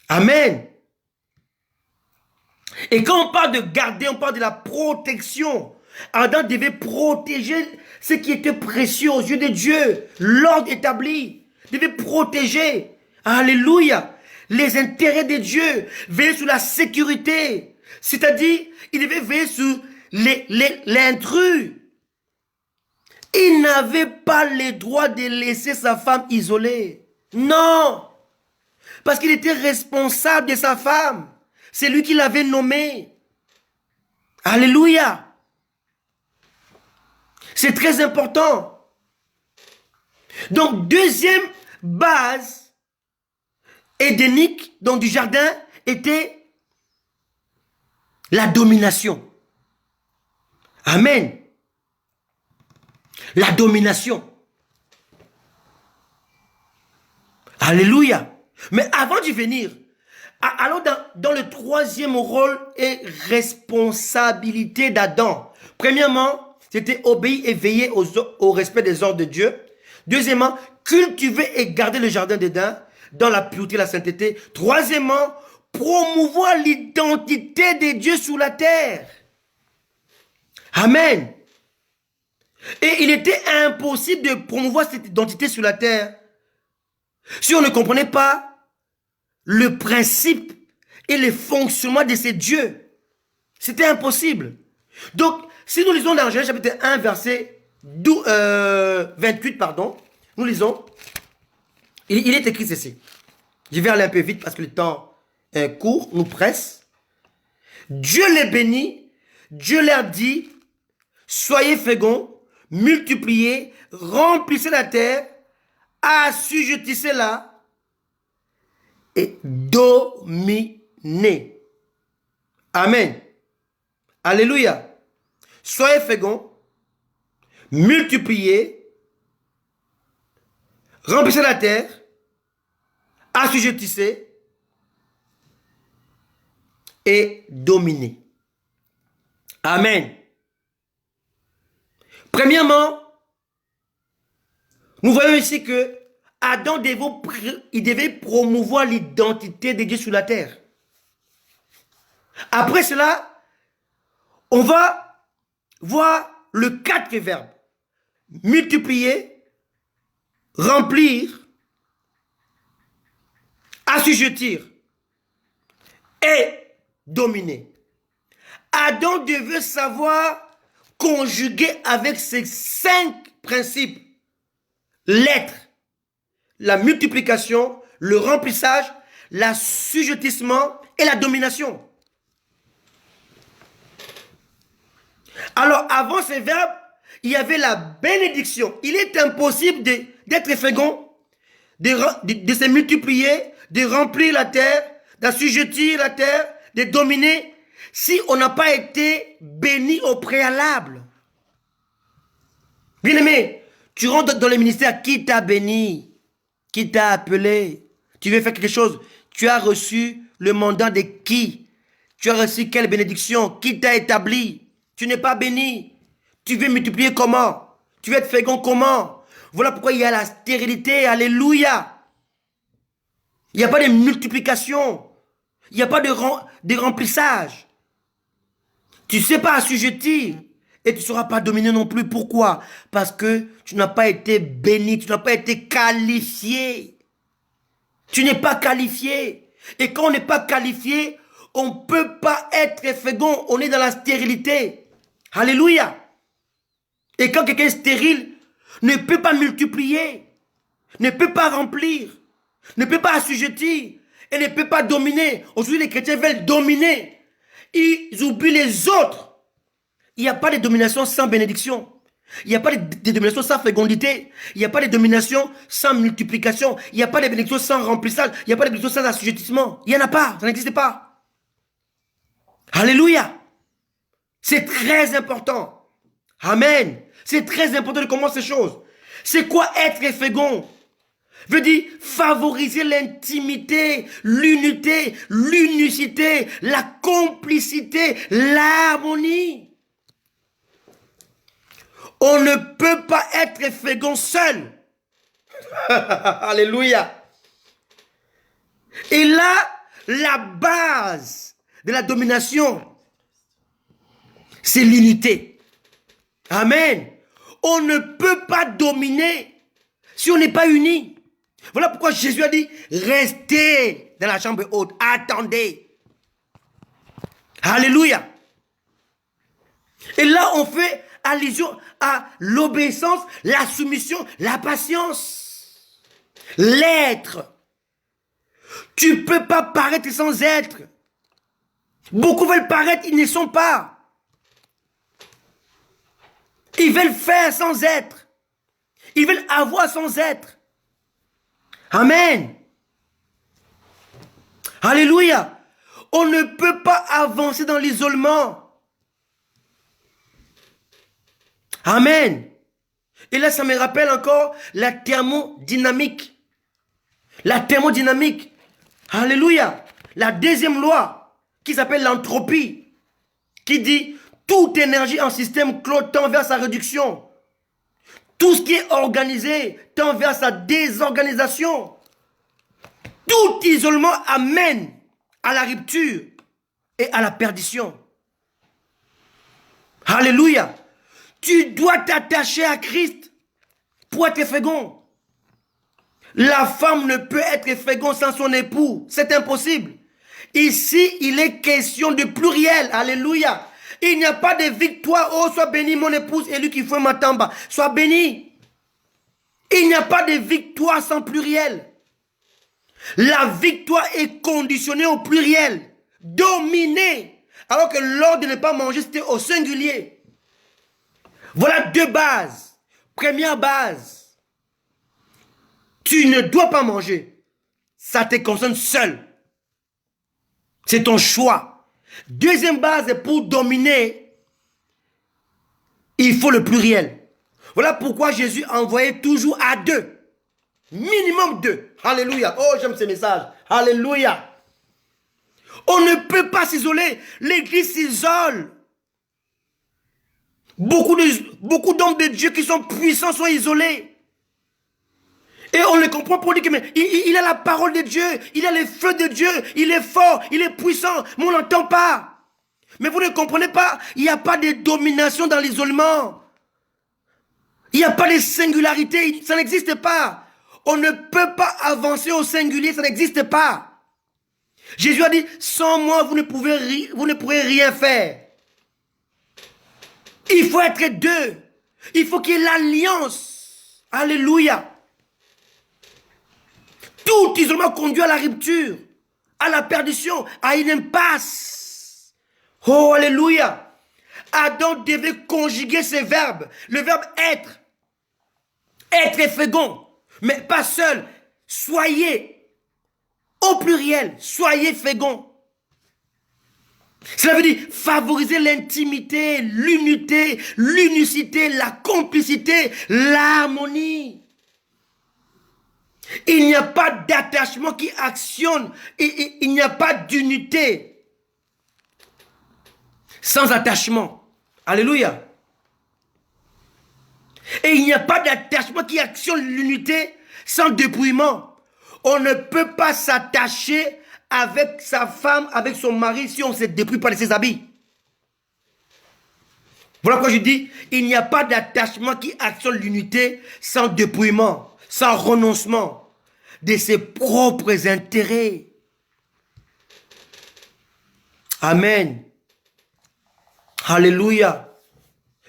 Amen. Et quand on parle de garder, on parle de la protection. Adam devait protéger ce qui était précieux aux yeux de Dieu. L'ordre établi. Il devait protéger. Alléluia. Les intérêts de Dieu. Veiller sur la sécurité. C'est-à-dire, il devait veiller sur l'intrus. Il n'avait pas le droit de laisser sa femme isolée. Non. Parce qu'il était responsable de sa femme. C'est lui qui l'avait nommée. Alléluia. C'est très important. Donc, deuxième base édénique, donc du jardin, était la domination. Amen. La domination. Alléluia. Mais avant d'y venir, allons dans le troisième rôle et responsabilité d'Adam. Premièrement, c'était obéir et veiller au respect des ordres de Dieu. Deuxièmement, cultiver et garder le jardin d'Éden dans la pureté et la sainteté. Troisièmement, promouvoir l'identité de Dieu sur la terre. Amen. Et il était impossible de promouvoir cette identité sur la terre si on ne comprenait pas le principe et le fonctionnement de ces dieux. C'était impossible. Donc, si nous lisons dans Genèse chapitre 1, verset 28, pardon, nous lisons, il est écrit ceci. Je vais aller un peu vite parce que le temps est court, nous presse. Dieu les bénit, Dieu leur dit, soyez féconds, multipliez, remplissez la terre, assujettissez-la et dominez. Amen. Alléluia. Soyez féconds, multipliez, remplissez la terre, assujettissez et dominez. Amen. Premièrement, nous voyons ici que Adam devait promouvoir l'identité de Dieu sur la terre. Après cela, on va voir le quatrième verbe. Multiplier, remplir, assujettir et dominer. Adam devait savoir conjuguer avec ces 5 principes l'être, la multiplication, le remplissage, l'assujettissement et la domination. Alors, avant ces verbes, il y avait la bénédiction. Il est impossible d'être fécond, de se multiplier, de remplir la terre, d'assujettir la terre, de dominer, si on n'a pas été béni au préalable. Bien-aimé, tu rentres dans le ministère, qui t'a béni? Qui t'a appelé? Tu veux faire quelque chose? Tu as reçu le mandat de qui? Tu as reçu quelle bénédiction? Qui t'a établi? Tu n'es pas béni. Tu veux multiplier comment? Tu veux être fécond comment? Voilà pourquoi il y a la stérilité. Alléluia. Il n'y a pas de multiplication. Il n'y a pas de remplissage. Tu ne sais pas assujettir. Et tu ne seras pas dominé non plus. Pourquoi? Parce que tu n'as pas été béni. Tu n'as pas été qualifié. Tu n'es pas qualifié. Et quand on n'est pas qualifié, on ne peut pas être fécond. On est dans la stérilité. Alléluia. Et quand quelqu'un est stérile, ne peut pas multiplier, ne peut pas remplir, ne peut pas assujettir et ne peut pas dominer. Aujourd'hui, les chrétiens veulent dominer. Ils oublient les autres. Il n'y a pas de domination sans bénédiction. Il n'y a pas de domination sans fécondité. Il n'y a pas de domination sans multiplication. Il n'y a pas de bénédiction sans remplissage. Il n'y a pas de bénédiction sans assujettissement. Il n'y en a pas. Ça n'existe pas. Alléluia. C'est très important. Amen. C'est très important de comprendre ces choses. C'est quoi être fécond? Veut dire favoriser l'intimité, l'unité, l'unicité, la complicité, l'harmonie. On ne peut pas être fécond seul. Alléluia. Et là, la base de la domination, c'est l'unité. Amen. On ne peut pas dominer si on n'est pas unis. Voilà pourquoi Jésus a dit, restez dans la chambre haute, attendez. Alléluia. Et là, on fait allusion à l'obéissance, la soumission, la patience. L'être. Tu ne peux pas paraître sans être. Beaucoup veulent paraître, ils ne sont pas. Ils veulent faire sans être. Ils veulent avoir sans être. Amen. Alléluia. On ne peut pas avancer dans l'isolement. Amen. Et là, ça me rappelle encore la thermodynamique. La thermodynamique. Alléluia. La deuxième loi qui s'appelle l'entropie. Qui dit toute énergie en système clos tend vers sa réduction. Tout ce qui est organisé tend vers sa désorganisation. Tout isolement amène à la rupture et à la perdition. Alléluia. Tu dois t'attacher à Christ pour être fécond. La femme ne peut être féconde sans son époux. C'est impossible. Ici, il est question de pluriel. Alléluia. Il n'y a pas de victoire. Oh, sois béni mon épouse et lui qui fait ma tamba. Sois béni. Il n'y a pas de victoire sans pluriel. La victoire est conditionnée au pluriel. Dominer. Alors que l'ordre de ne pas manger, c'était au singulier. Voilà deux bases. Première base. Tu ne dois pas manger. Ça te concerne seul. C'est ton choix. Deuxième base, pour dominer, il faut le pluriel. Voilà pourquoi Jésus envoyait toujours à deux. Minimum deux. Alléluia. Oh, j'aime ces messages. Alléluia. On ne peut pas s'isoler. L'église s'isole. Beaucoup d'hommes de Dieu qui sont puissants sont isolés. Et on le comprend pour dire que mais il a la parole de Dieu, il a le feu de Dieu, il est fort, il est puissant, mais on n'entend pas. Mais vous ne comprenez pas, il n'y a pas de domination dans l'isolement. Il n'y a pas de singularité, ça n'existe pas. On ne peut pas avancer au singulier, ça n'existe pas. Jésus a dit, sans moi, vous ne pourrez rien faire. Il faut être deux. Il faut qu'il y ait l'alliance. Alléluia. Tout isolement conduit à la rupture, à la perdition, à une impasse. Oh, alléluia. Adam devait conjuguer ces verbes. Le verbe être. Être est fécond. Mais pas seul. Soyez. Au pluriel. Soyez fécond. Cela veut dire favoriser l'intimité, l'unité, l'unicité, la complicité, l'harmonie. Il n'y a pas d'attachement qui actionne. Il n'y a pas d'unité sans attachement. Alléluia. Et il n'y a pas d'attachement qui actionne l'unité sans dépouillement. On ne peut pas s'attacher avec sa femme, avec son mari, si on ne se dépouille pas de ses habits. Voilà pourquoi je dis, il n'y a pas d'attachement qui actionne l'unité sans dépouillement, sans renoncement de ses propres intérêts. Amen. Alléluia.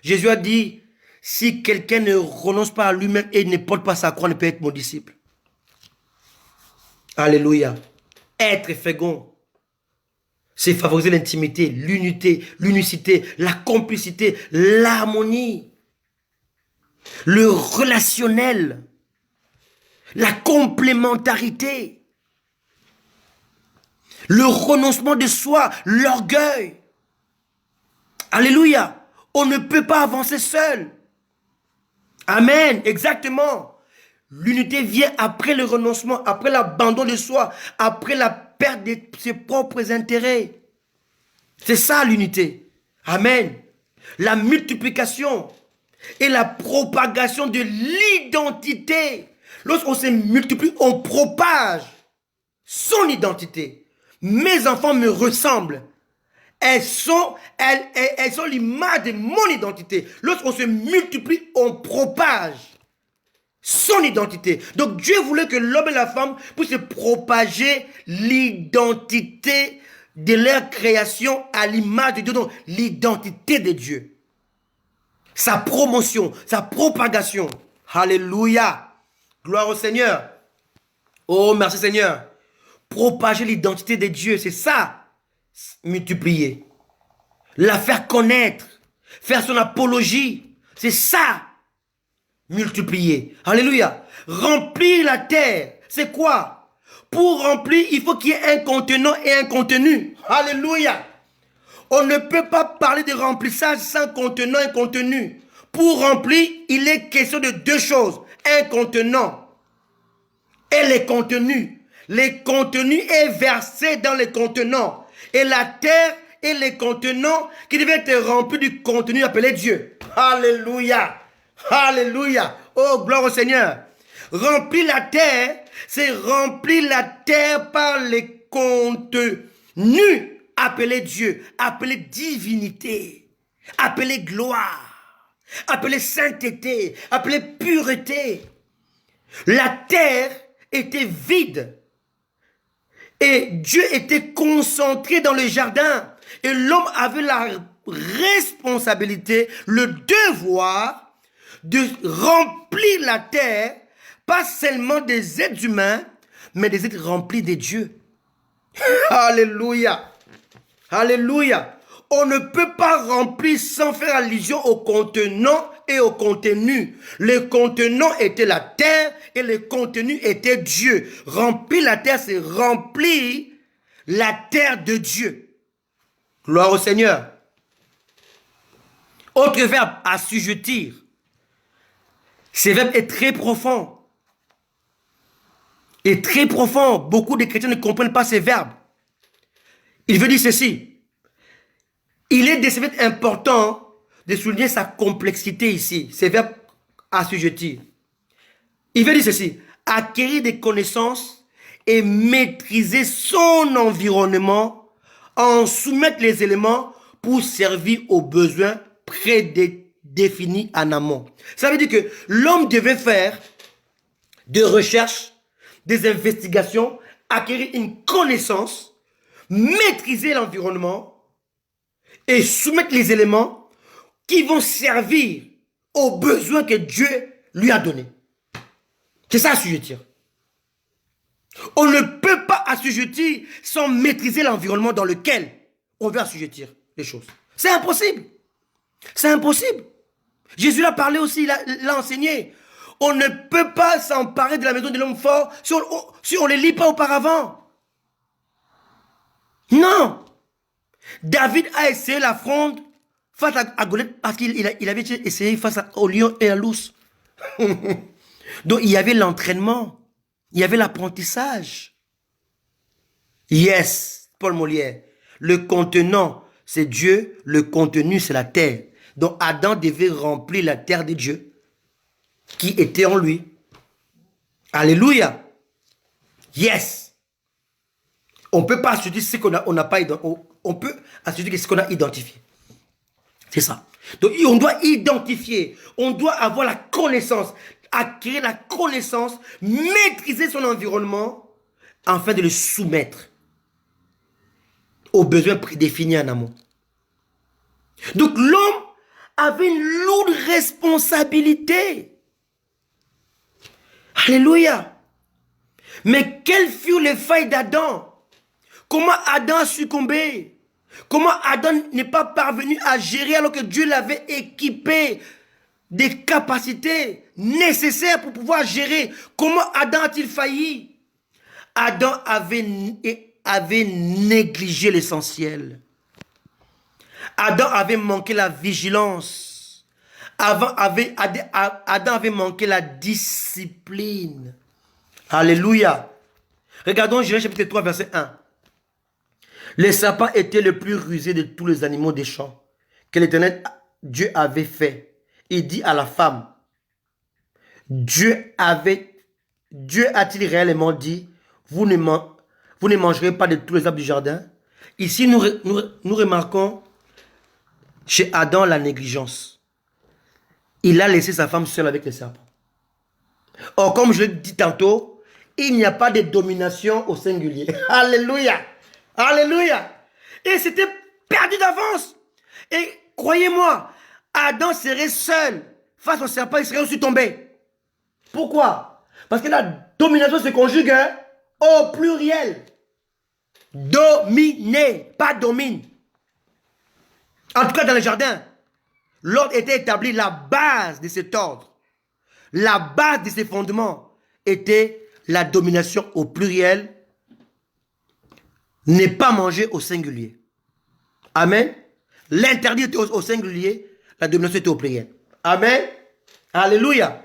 Jésus a dit, si quelqu'un ne renonce pas à lui-même et ne porte pas sa croix, ne peut être mon disciple. Alléluia. Être fécond, c'est favoriser l'intimité, l'unité, l'unicité, la complicité, l'harmonie, le relationnel, la complémentarité, le renoncement de soi, l'orgueil. Alléluia. On ne peut pas avancer seul. Amen. Exactement. L'unité vient après le renoncement, après l'abandon de soi, après la perte de ses propres intérêts. C'est ça l'unité. Amen. La multiplication et la propagation de l'identité. Lorsqu'on se multiplie, on propage son identité. Mes enfants me ressemblent. Elles sont l'image de mon identité. Lorsqu'on se multiplie, on propage son identité. Donc Dieu voulait que l'homme et la femme puissent propager l'identité de leur création à l'image de Dieu. Donc l'identité de Dieu. Sa promotion, sa propagation. Alléluia. Gloire au Seigneur. Oh, merci Seigneur. Propager l'identité de Dieu, c'est ça. Multiplier. La faire connaître. Faire son apologie. C'est ça. Multiplier. Alléluia. Remplir la terre. C'est quoi? Pour remplir, il faut qu'il y ait un contenant et un contenu. Alléluia. On ne peut pas parler de remplissage sans contenant et contenu. Pour remplir, il est question de deux choses. Un contenant et les contenus. Les contenus est versé dans les contenants. Et la terre et les contenants qui devaient être remplis du contenu appelé Dieu. Alléluia. Alléluia. Oh, gloire au Seigneur. Remplir la terre, c'est remplir la terre par les contenus appelés Dieu, appelés divinité, appelés gloire. appelé sainteté, appelé pureté. La terre était vide. Et Dieu était concentré dans le jardin. Et l'homme avait la responsabilité, le devoir de remplir la terre, pas seulement des êtres humains, mais des êtres remplis de Dieu. Alléluia. Alléluia. On ne peut pas remplir sans faire allusion au contenant et au contenu. Le contenant était la terre et le contenu était Dieu. Remplir la terre, c'est remplir la terre de Dieu. Gloire au Seigneur. Autre verbe, assujettir. Ce verbe est très profond. Et très profond. Beaucoup de chrétiens ne comprennent pas ces verbes. Il veut dire ceci. Il est de ce fait important de souligner sa complexité ici. Ces verbes assujettir. Il veut dire ceci. Acquérir des connaissances et maîtriser son environnement, en soumettre les éléments pour servir aux besoins prédéfinis en amont. Ça veut dire que l'homme devait faire des recherches, des investigations, acquérir une connaissance, maîtriser l'environnement et soumettre les éléments qui vont servir aux besoins que Dieu lui a donnés. C'est ça, assujettir. On ne peut pas assujettir sans maîtriser l'environnement dans lequel on veut assujettir les choses. C'est impossible. C'est impossible. Jésus l'a parlé aussi, l'a enseigné. On ne peut pas s'emparer de la maison de l'homme fort si on ne les lit pas auparavant. Non. David a essayé l'affronte face à Goliath parce qu'il avait essayé face au lion et à l'ours. Donc il y avait l'entraînement, il y avait l'apprentissage. Yes, Paul Molière. Le contenant, c'est Dieu, le contenu, c'est la terre. Donc Adam devait remplir la terre de Dieu qui était en lui. Alléluia. Yes. On ne peut pas assurer ce qu'on n'a pas identifié. On peut assurer ce qu'on a identifié. C'est ça. Donc on doit identifier, on doit avoir la connaissance, acquérir la connaissance, maîtriser son environnement afin de le soumettre aux besoins prédéfinis en amont. Donc l'homme avait une lourde responsabilité. Alléluia. Mais quelles furent les failles d'Adam? Comment Adam a succombé? Comment Adam n'est pas parvenu à gérer alors que Dieu l'avait équipé des capacités nécessaires pour pouvoir gérer? Comment Adam a-t-il failli? Adam avait négligé l'essentiel. Adam avait manqué la vigilance. Adam avait manqué la discipline. Alléluia. Regardons Genèse chapitre 3, verset 1. Le serpent était le plus rusé de tous les animaux des champs que l'Éternel Dieu avait fait. Il dit à la femme, Dieu a-t-il réellement dit, vous ne mangerez pas de tous les arbres du jardin? Ici, nous remarquons chez Adam la négligence. Il a laissé sa femme seule avec le serpent. Or, comme je l'ai dit tantôt, il n'y a pas de domination au singulier. Alléluia. Alléluia. Et c'était perdu d'avance. Et croyez-moi, Adam serait seul face au serpent, il serait aussi tombé. Pourquoi? Parce que la domination se conjugue au pluriel. Dominer, pas domine. En tout cas, dans le jardin, l'ordre était établi, la base de cet ordre, la base de ces fondements était la domination au pluriel, n'est pas manger au singulier. Amen. L'interdit était au singulier, la domination était au pluriel. Amen. Alléluia.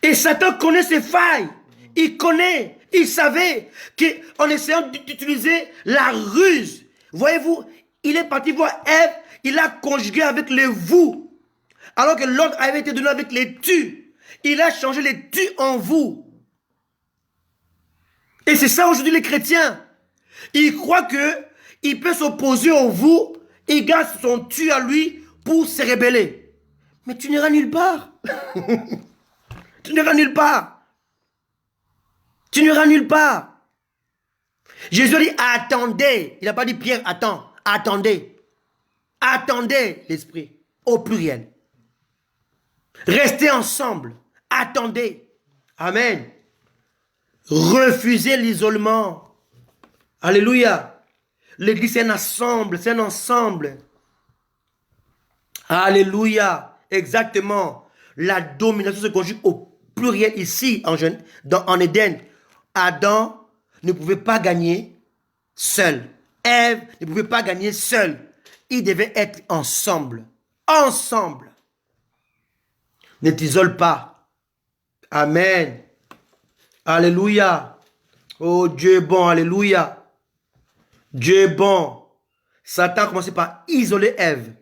Et Satan connaît ses failles. Il connaît, il savait qu'en essayant d'utiliser la ruse, voyez-vous, il est parti voir Ève, il a conjugué avec les vous, alors que l'ordre avait été donné avec les tu. Il a changé les tu en vous. Et c'est ça aujourd'hui les chrétiens. Il croit qu'il peut s'opposer au vous, il garde son tu à lui pour se rebeller. Mais tu n'iras nulle part. Tu n'iras nulle part. Tu n'iras nulle part. Jésus a dit, attendez. Il n'a pas dit, Pierre, attends. Attendez. Attendez l'esprit. Au pluriel. Restez ensemble. Attendez. Amen. Refusez l'isolement. Alléluia. L'église, c'est un ensemble. C'est un ensemble. Alléluia. Exactement. La domination se conjugue au pluriel ici, en Éden. Adam ne pouvait pas gagner seul. Ève ne pouvait pas gagner seul. Ils devaient être ensemble. Ensemble. Ne t'isole pas. Amen. Alléluia. Oh, Dieu est bon. Alléluia. Dieu est bon. Satan a commencé par isoler Ève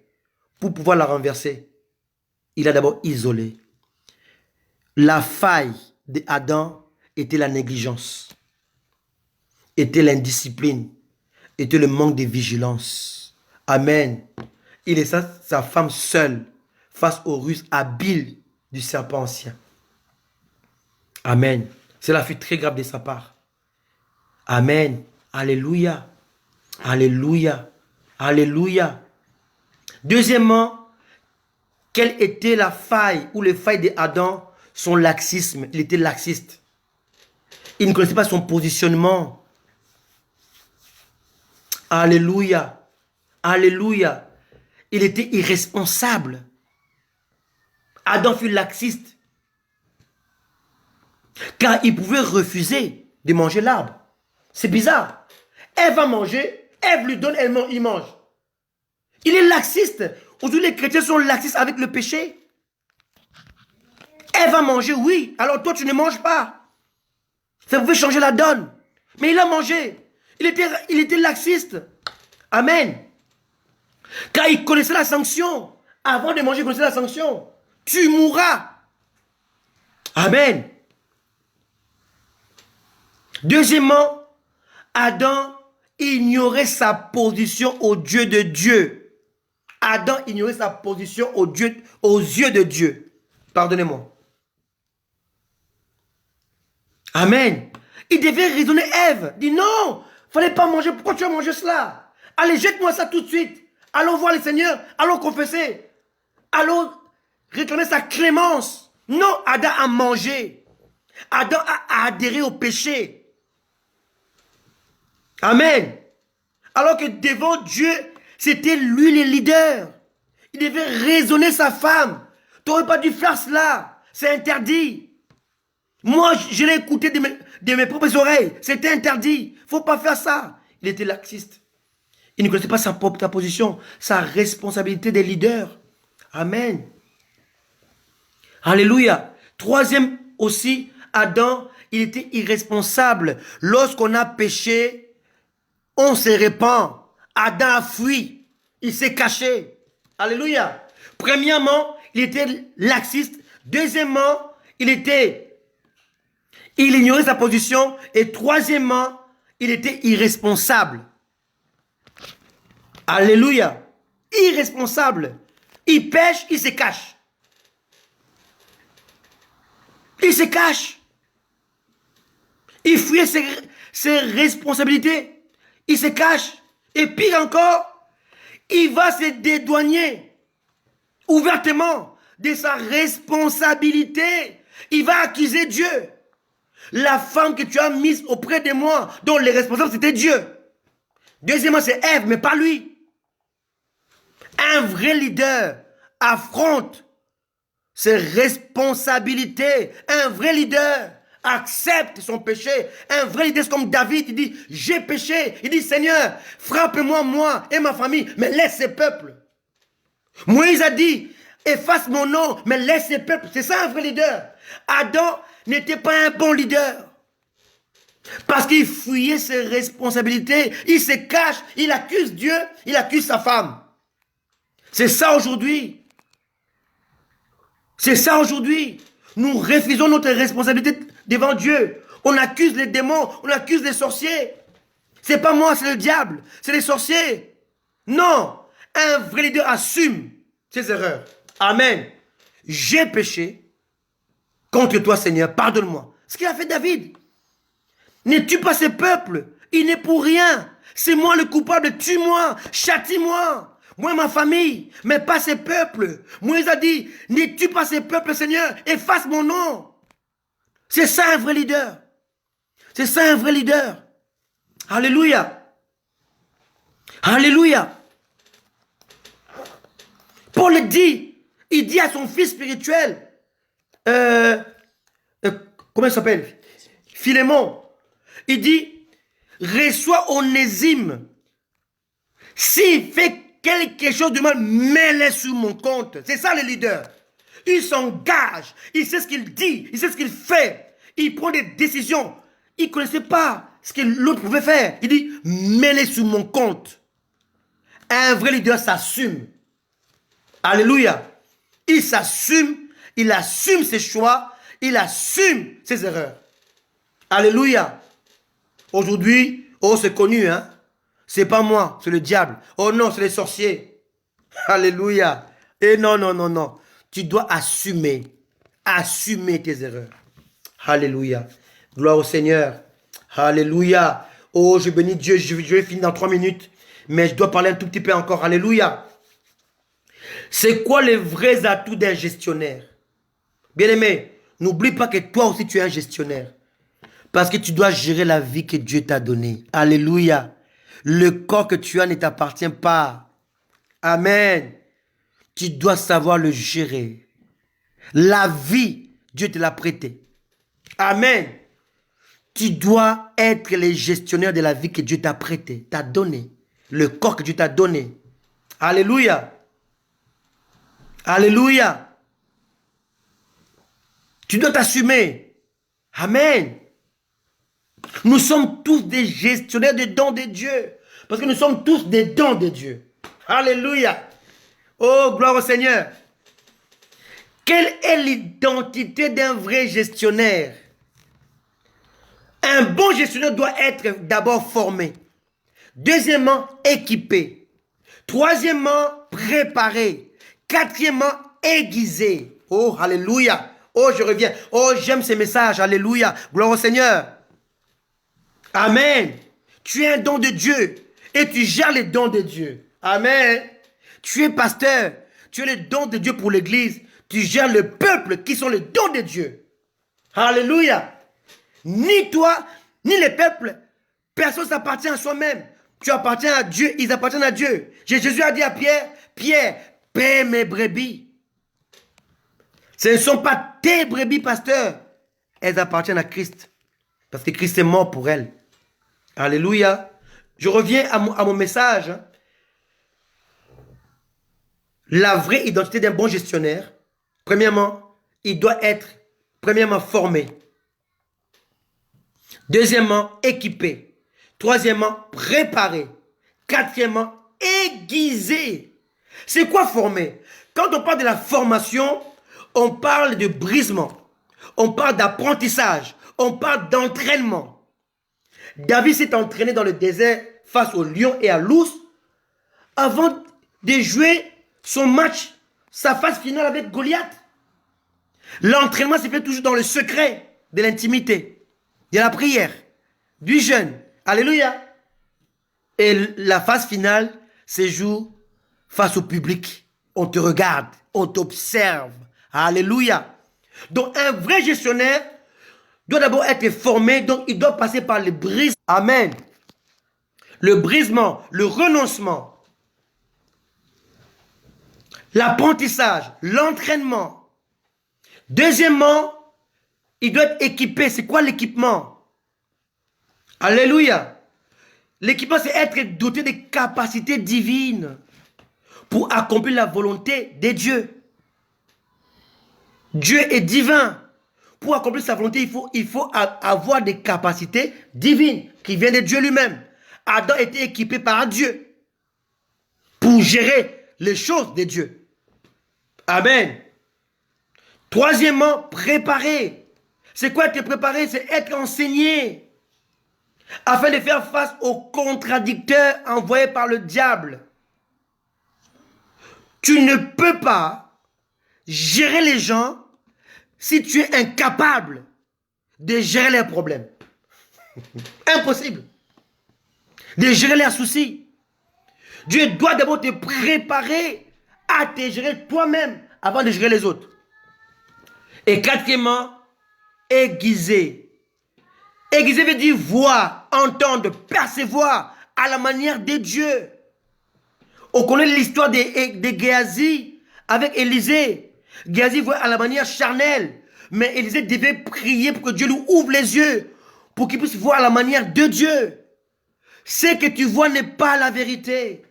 pour pouvoir la renverser. Il a d'abord isolé. La faille d'Adam était la négligence, était l'indiscipline, était le manque de vigilance. Amen. Il laissa sa femme seule face aux ruses habiles du serpent ancien. Amen. Cela fut très grave de sa part. Amen. Alléluia. Alléluia. Alléluia. Deuxièmement, quelle était la faille ou les failles d'Adam? Son laxisme. Il était laxiste. Il ne connaissait pas son positionnement. Alléluia. Alléluia. Il était irresponsable. Adam fut laxiste. Car il pouvait refuser de manger l'arbre. C'est bizarre. Elle va manger, Ève lui donne, il mange. Il est laxiste. Aujourd'hui, les chrétiens sont laxistes avec le péché. Elle va manger, oui. Alors toi, tu ne manges pas. Ça pouvait changer la donne. Mais il a mangé. Il était laxiste. Amen. Car il connaissait la sanction. Avant de manger, il connaissait la sanction. Tu mourras. Amen. Deuxièmement, Adam ignorait sa position au Dieu de Dieu. Adam ignorait sa position aux yeux de Dieu. Pardonnez-moi. Amen. Il devait raisonner Ève. Dit non, il ne fallait pas manger. Pourquoi tu as mangé cela? Allez, jette-moi ça tout de suite. Allons voir le Seigneur. Allons confesser. Allons réclamer sa clémence. Non, Adam a mangé. Adam a adhéré au péché. Amen. Alors que devant Dieu, c'était lui le leader. Il devait raisonner sa femme. Tu n'aurais pas dû faire cela. C'est interdit. Moi, je l'ai écouté de mes propres oreilles. C'était interdit. Il ne faut pas faire ça. Il était laxiste. Il ne connaissait pas sa propre position, sa responsabilité des leaders. Amen. Alléluia. Troisième aussi, Adam, il était irresponsable. Lorsqu'on a péché, on se répand. Adam a fui. Il s'est caché. Alléluia. Premièrement, il était laxiste. Deuxièmement, il ignorait sa position. Et troisièmement, il était irresponsable. Alléluia. Irresponsable. Il pêche, il se cache. Il se cache. Il fuyait ses responsabilités. Il se cache. Et pire encore, il va se dédouaner ouvertement de sa responsabilité. Il va accuser Dieu. La femme que tu as mise auprès de moi, dont le responsable c'était Dieu. Deuxièmement, c'est Ève, mais pas lui. Un vrai leader affronte ses responsabilités. Un vrai leader accepte son péché. Un vrai leader, c'est comme David, il dit, j'ai péché. Il dit, Seigneur, frappe-moi, moi et ma famille, mais laisse ce peuple. Moïse a dit, efface mon nom, mais laisse ce peuple. C'est ça un vrai leader. Adam n'était pas un bon leader. Parce qu'il fuyait ses responsabilités. Il se cache, il accuse Dieu, il accuse sa femme. C'est ça aujourd'hui. C'est ça aujourd'hui. Nous refusons notre responsabilité devant Dieu. On accuse les démons, on accuse les sorciers. C'est pas moi, c'est le diable, c'est les sorciers. Non, un vrai leader assume ses erreurs. Amen. j'ai péché contre toi, Seigneur, pardonne-moi. Ce qu'il a fait David. Ne tue pas ce peuple, il n'est pour rien. C'est moi le coupable, tue-moi, châtie-moi. Moi et ma famille, mais pas ces peuples. Moïse a dit, ne tue pas ces peuples, Seigneur, efface mon nom. C'est ça un vrai leader. C'est ça un vrai leader. Alléluia. Alléluia. Paul dit, il dit à son fils spirituel, comment il s'appelle? Philémon. Il dit, reçois Onésime. S'il fait quelque chose de mal, mets-le sur mon compte. C'est ça le leader. Il s'engage, il sait ce qu'il dit, il sait ce qu'il fait. Il prend des décisions. Il ne connaissait pas ce que l'autre pouvait faire. Il dit, mets-le sur mon compte. Un vrai leader s'assume. Alléluia. Il s'assume, il assume ses choix, il assume ses erreurs. Alléluia. Aujourd'hui, oh c'est connu, hein. C'est pas moi, c'est le diable. Oh non, c'est les sorciers. Alléluia. Et non, non, non, non. Tu dois assumer. Assumer tes erreurs. Alléluia. Gloire au Seigneur. Alléluia. Oh, je bénis Dieu. Je vais finir dans 3 minutes. Mais je dois parler un tout petit peu encore. Alléluia. C'est quoi les vrais atouts d'un gestionnaire? Bien-aimé, n'oublie pas que toi aussi tu es un gestionnaire. Parce que tu dois gérer la vie que Dieu t'a donnée. Alléluia. Le corps que tu as ne t'appartient pas. Amen. Tu dois savoir le gérer. La vie, Dieu te l'a prêtée. Amen. Tu dois être le gestionnaire de la vie que Dieu t'a prêtée, t'a donné. Le corps que Dieu t'a donné. Alléluia. Alléluia. Tu dois t'assumer. Amen. Nous sommes tous des gestionnaires des dons de Dieu. Parce que nous sommes tous des dons de Dieu. Alléluia. Oh, gloire au Seigneur. Quelle est l'identité d'un vrai gestionnaire? Un bon gestionnaire doit être d'abord formé. Deuxièmement, équipé. Troisièmement, préparé. Quatrièmement, aiguisé. Oh, alléluia. Oh, je reviens. Oh, j'aime ces messages. Alléluia. Gloire au Seigneur. Amen. Tu es un don de Dieu et tu gères les dons de Dieu. Amen. Tu es pasteur. Tu es le don de Dieu pour l'église. Tu gères le peuple qui sont les dons de Dieu. Alléluia. Ni toi, ni les peuples. Personne ne s'appartient à soi-même. Tu appartiens à Dieu, ils appartiennent à Dieu. Jésus a dit à Pierre, Pierre, paie mes brebis. Ce ne sont pas tes brebis, pasteur. Elles appartiennent à Christ. Parce que Christ est mort pour elles. Alléluia. Je reviens à mon message. La vraie identité d'un bon gestionnaire, premièrement, il doit être, formé. Deuxièmement, équipé. Troisièmement, préparé. Quatrièmement, aiguisé. C'est quoi former? Quand on parle de la formation, on parle de brisement. On parle d'apprentissage. On parle d'entraînement. David s'est entraîné dans le désert face au lion et à l'ours avant de jouer son match, sa phase finale avec Goliath. L'entraînement se fait toujours dans le secret de l'intimité, de la prière, du jeûne. Alléluia. Et la phase finale se joue face au public. On te regarde, on t'observe. Alléluia. Donc un vrai gestionnaire doit d'abord être formé, donc il doit passer par le brisement. Amen. Le brisement, le renoncement, l'apprentissage, l'entraînement. Deuxièmement, il doit être équipé. C'est quoi l'équipement? Alléluia. L'équipement, c'est être doté de capacités divines pour accomplir la volonté de Dieu. Dieu est divin. Pour accomplir sa volonté, il faut avoir des capacités divines qui viennent de Dieu lui-même. Adam était équipé par Dieu pour gérer les choses de Dieu. Amen. Troisièmement, préparer. C'est quoi être préparé? C'est être enseigné afin de faire face aux contradicteurs envoyés par le diable. Tu ne peux pas gérer les gens si tu es incapable de gérer leurs problèmes? Impossible. De gérer leurs soucis. Dieu doit d'abord te préparer à te gérer toi-même avant de gérer les autres. Et quatrièmement, aiguiser. Aiguiser veut dire voir, entendre, percevoir à la manière de Dieu. On connaît l'histoire de Géasi avec Élisée. Géasi voit à la manière charnelle. Mais Élisée devait prier pour que Dieu lui ouvre les yeux. Pour qu'il puisse voir à la manière de Dieu. Ce que tu vois n'est pas la vérité.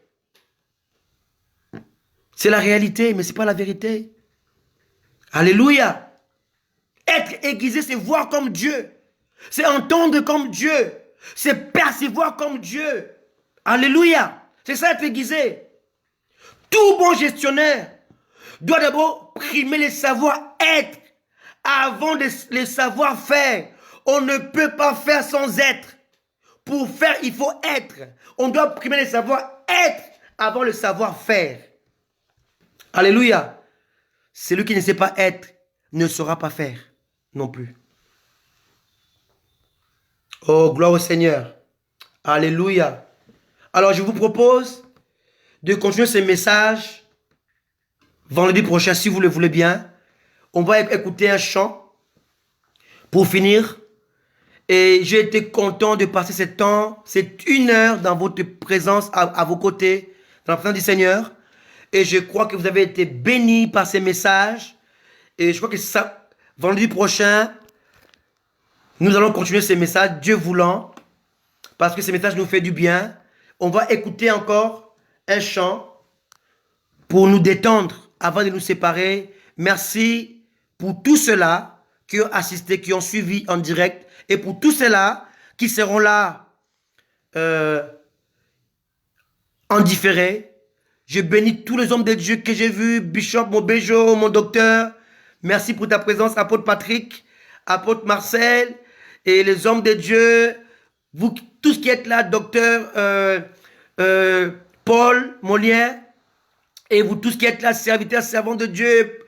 C'est la réalité, mais ce n'est pas la vérité. Alléluia. Être aiguisé, c'est voir comme Dieu. C'est entendre comme Dieu. C'est percevoir comme Dieu. Alléluia. C'est ça être aiguisé. Tout bon gestionnaire doit d'abord primer les savoir-être avant les savoir-faire. On ne peut pas faire sans être. Pour faire, il faut être. On doit primer les savoir-être avant le savoir-faire. Alléluia. Celui qui ne sait pas être ne saura pas faire non plus. Oh, gloire au Seigneur. Alléluia. Alors, je vous propose de continuer ce message vendredi prochain, si vous le voulez bien. On va écouter un chant pour finir. Et j'ai été content de passer ce temps, cette 1 heure dans votre présence, à vos côtés, dans la présence du Seigneur. Et je crois que vous avez été bénis par ces messages. Et je crois que ça, vendredi prochain, nous allons continuer ces messages, Dieu voulant, parce que ces messages nous font du bien. On va écouter encore un chant pour nous détendre avant de nous séparer. Merci pour tous ceux-là qui ont assisté, qui ont suivi en direct, et pour tous ceux-là qui seront là en différé. Je bénis tous les hommes de Dieu que j'ai vus, Bishop Mobejo, mon docteur. Merci pour ta présence, apôtre Patrick, apôtre Marcel, et les hommes de Dieu, vous tous qui êtes là, docteur Paul Molière, et vous tous qui êtes là, serviteurs, servants de Dieu,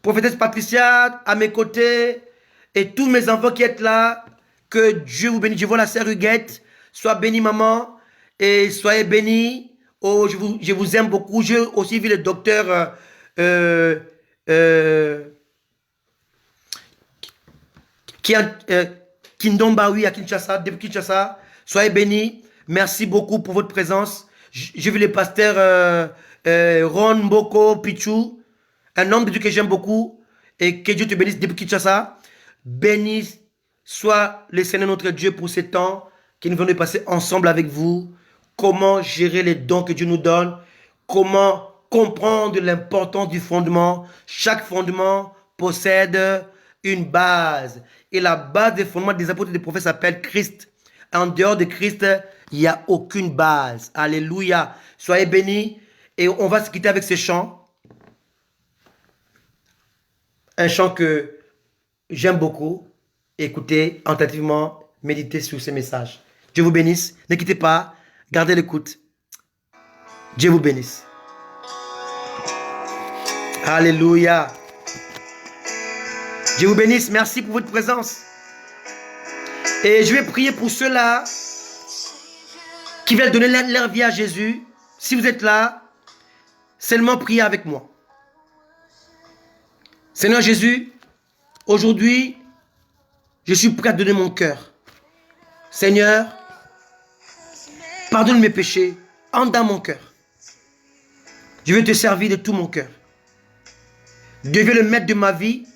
prophétesse Patricia à mes côtés, et tous mes enfants qui êtes là, que Dieu vous bénisse. Je vois la sœur Huguette, sois bénie maman, et soyez bénis. Oh, je vous aime beaucoup. J'ai aussi vu le docteur Kindombawi à Kinshasa, depuis Kinshasa. Soyez bénis. Merci beaucoup pour votre présence. J'ai vu le pasteur Ron Mboko Pichou, un homme de Dieu que j'aime beaucoup, et que Dieu te bénisse depuis Kinshasa. Bénisse soit le Seigneur notre Dieu pour ces temps que nous venons de passer ensemble avec vous. Comment gérer les dons que Dieu nous donne, comment comprendre l'importance du fondement. Chaque fondement possède une base. Et la base des fondements des apôtres et des prophètes s'appelle Christ. En dehors de Christ, il n'y a aucune base. Alléluia. Soyez bénis. Et on va se quitter avec ce chant. Un chant que j'aime beaucoup. Écoutez attentivement, méditez sur ces messages. Dieu vous bénisse. Ne quittez pas. Gardez l'écoute. Dieu vous bénisse. Alléluia. Dieu vous bénisse. Merci pour votre présence. Et je vais prier pour ceux-là qui veulent donner leur vie à Jésus. Si vous êtes là, seulement priez avec moi. Seigneur Jésus, aujourd'hui, je suis prêt à donner mon cœur. Seigneur, pardonne mes péchés, entre dans mon cœur. Je vais te servir de tout mon cœur. Deviens le maître de ma vie.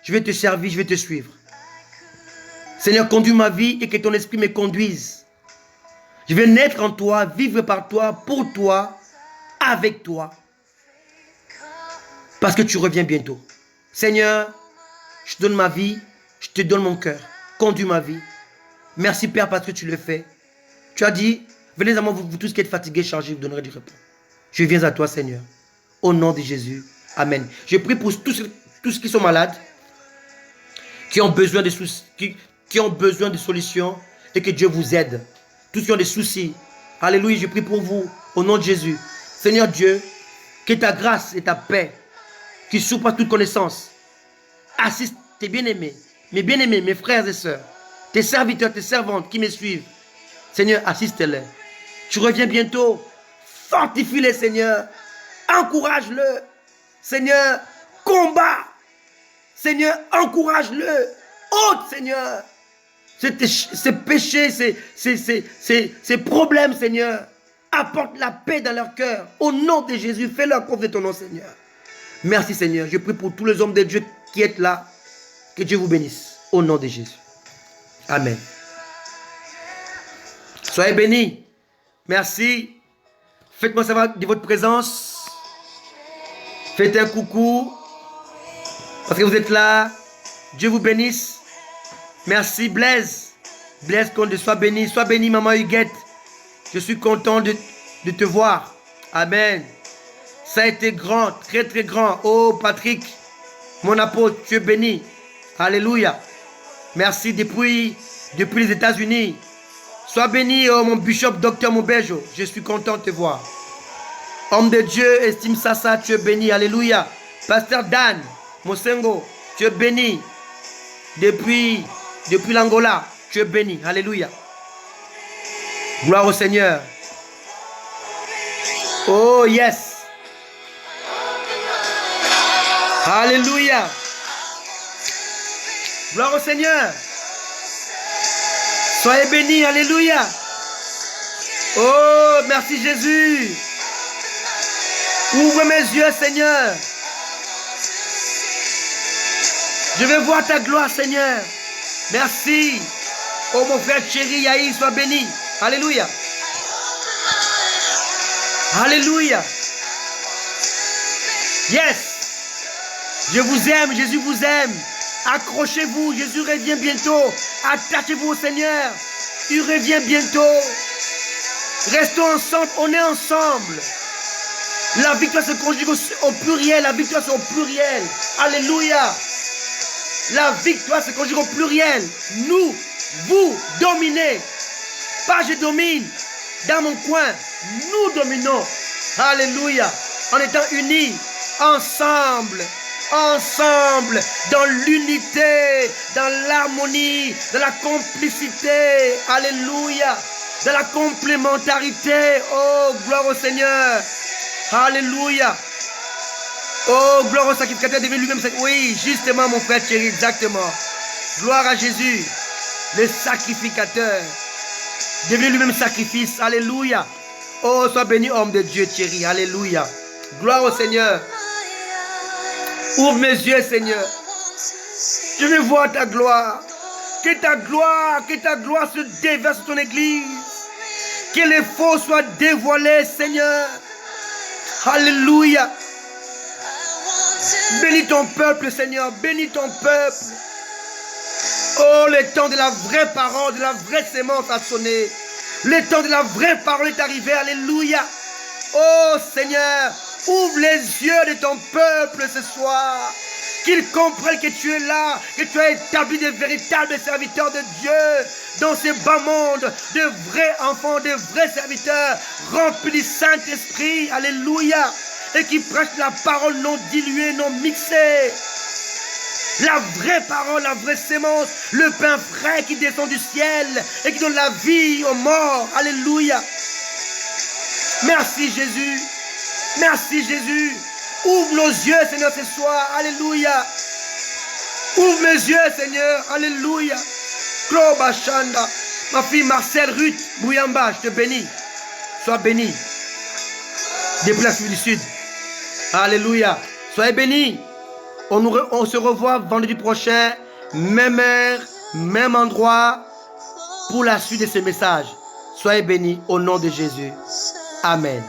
Je vais te servir, je vais te suivre. Seigneur, conduis ma vie et que ton esprit me conduise. Je vais naître en toi, vivre par toi, pour toi, avec toi. Parce que tu reviens bientôt. Seigneur, je te donne ma vie, je te donne mon cœur. Conduis ma vie. Merci Père parce que tu le fais. Tu as dit, venez à moi, vous tous qui êtes fatigués, chargés, vous donnerez du repos. Je viens à toi, Seigneur. Au nom de Jésus. Amen. Je prie pour tous ceux qui sont malades, qui ont besoin de qui ont besoin de solutions, et que Dieu vous aide. Tous qui ont des soucis. Alléluia, je prie pour vous, au nom de Jésus. Seigneur Dieu, que ta grâce et ta paix qui surpasse toute connaissance. Assiste tes bien-aimés, mes frères et sœurs, tes serviteurs, tes servantes qui me suivent. Seigneur, assiste-les. Tu reviens bientôt. Fortifie-les, Seigneur. Encourage-le. Seigneur, combat. Seigneur, encourage-le. Ôte, Seigneur, ces péchés, ces problèmes, Seigneur. Apporte la paix dans leur cœur. Au nom de Jésus, fais-leur preuve de ton nom, Seigneur. Merci, Seigneur. Je prie pour tous les hommes de Dieu qui sont là. Que Dieu vous bénisse. Au nom de Jésus. Amen. Soyez bénis. Merci. Faites-moi savoir de votre présence. Faites un coucou. Parce que vous êtes là. Dieu vous bénisse. Merci Blaise. Blaise Conde, sois béni. Sois béni, maman Huguette. Je suis content de te voir. Amen. Ça a été grand, très très grand. Oh Patrick, mon apôtre, tu es béni. Alléluia. Merci depuis les États-Unis. Sois béni, oh, mon bishop, docteur Mobejo. Je suis content de te voir. Homme de Dieu, estime Sassa, tu es béni. Alléluia. Pasteur Dan, Mosengo, tu es béni. Depuis l'Angola, tu es béni. Alléluia. Gloire au Seigneur. Oh yes. Alléluia. Gloire au Seigneur. Soyez bénis. Alléluia. Oh, merci Jésus. Ouvre mes yeux, Seigneur. Je vais voir ta gloire, Seigneur. Merci. Oh, mon frère chéri, Yahi, sois béni. Alléluia. Alléluia. Yes. Je vous aime, Jésus vous aime. Accrochez-vous, Jésus revient bientôt. Attachez-vous au Seigneur. Il revient bientôt. Restons ensemble, on est ensemble. La victoire se conjugue au pluriel, la victoire c'est au pluriel. Alléluia. La victoire se conjugue au pluriel. Nous, vous dominez. Pas je domine. Dans mon coin, nous dominons. Alléluia. En étant unis, ensemble. Ensemble, dans l'unité, dans l'harmonie, dans la complicité. Alléluia. Dans la complémentarité. Oh, gloire au Seigneur. Alléluia. Oh, gloire au sacrificateur devient lui-même. Oui, justement, mon frère chéri, exactement. Gloire à Jésus, le sacrificateur. Devient lui-même sacrifice. Alléluia. Oh, sois béni, homme de Dieu, chéri. Alléluia. Gloire au Seigneur. Ouvre mes yeux, Seigneur. Je veux voir ta gloire. Que ta gloire se déverse sur ton église. Que les faux soient dévoilés, Seigneur. Alléluia. Bénis ton peuple, Seigneur. Bénis ton peuple. Oh, le temps de la vraie parole, de la vraie sémence a sonné. Le temps de la vraie parole est arrivé. Alléluia. Oh, Seigneur. Ouvre les yeux de ton peuple ce soir. Qu'ils comprennent que tu es là, que tu as établi de véritables serviteurs de Dieu dans ce bas monde, de vrais enfants, de vrais serviteurs remplis du Saint-Esprit. Alléluia. Et qui prêchent la parole non diluée, non mixée. La vraie parole, la vraie sémence, le pain frais qui descend du ciel et qui donne la vie aux morts. Alléluia. Merci Jésus. Merci Jésus. Ouvre nos yeux, Seigneur, ce soir. Alléluia. Ouvre mes yeux, Seigneur. Alléluia. Kloba Shanda. Ma fille Marcel Ruth Bouyamba, je te bénis. Sois béni. Depuis l'Afrique du Sud. Alléluia. Soyez bénis. On se revoit vendredi prochain. Même heure, même endroit. Pour la suite de ce message. Soyez bénis au nom de Jésus. Amen.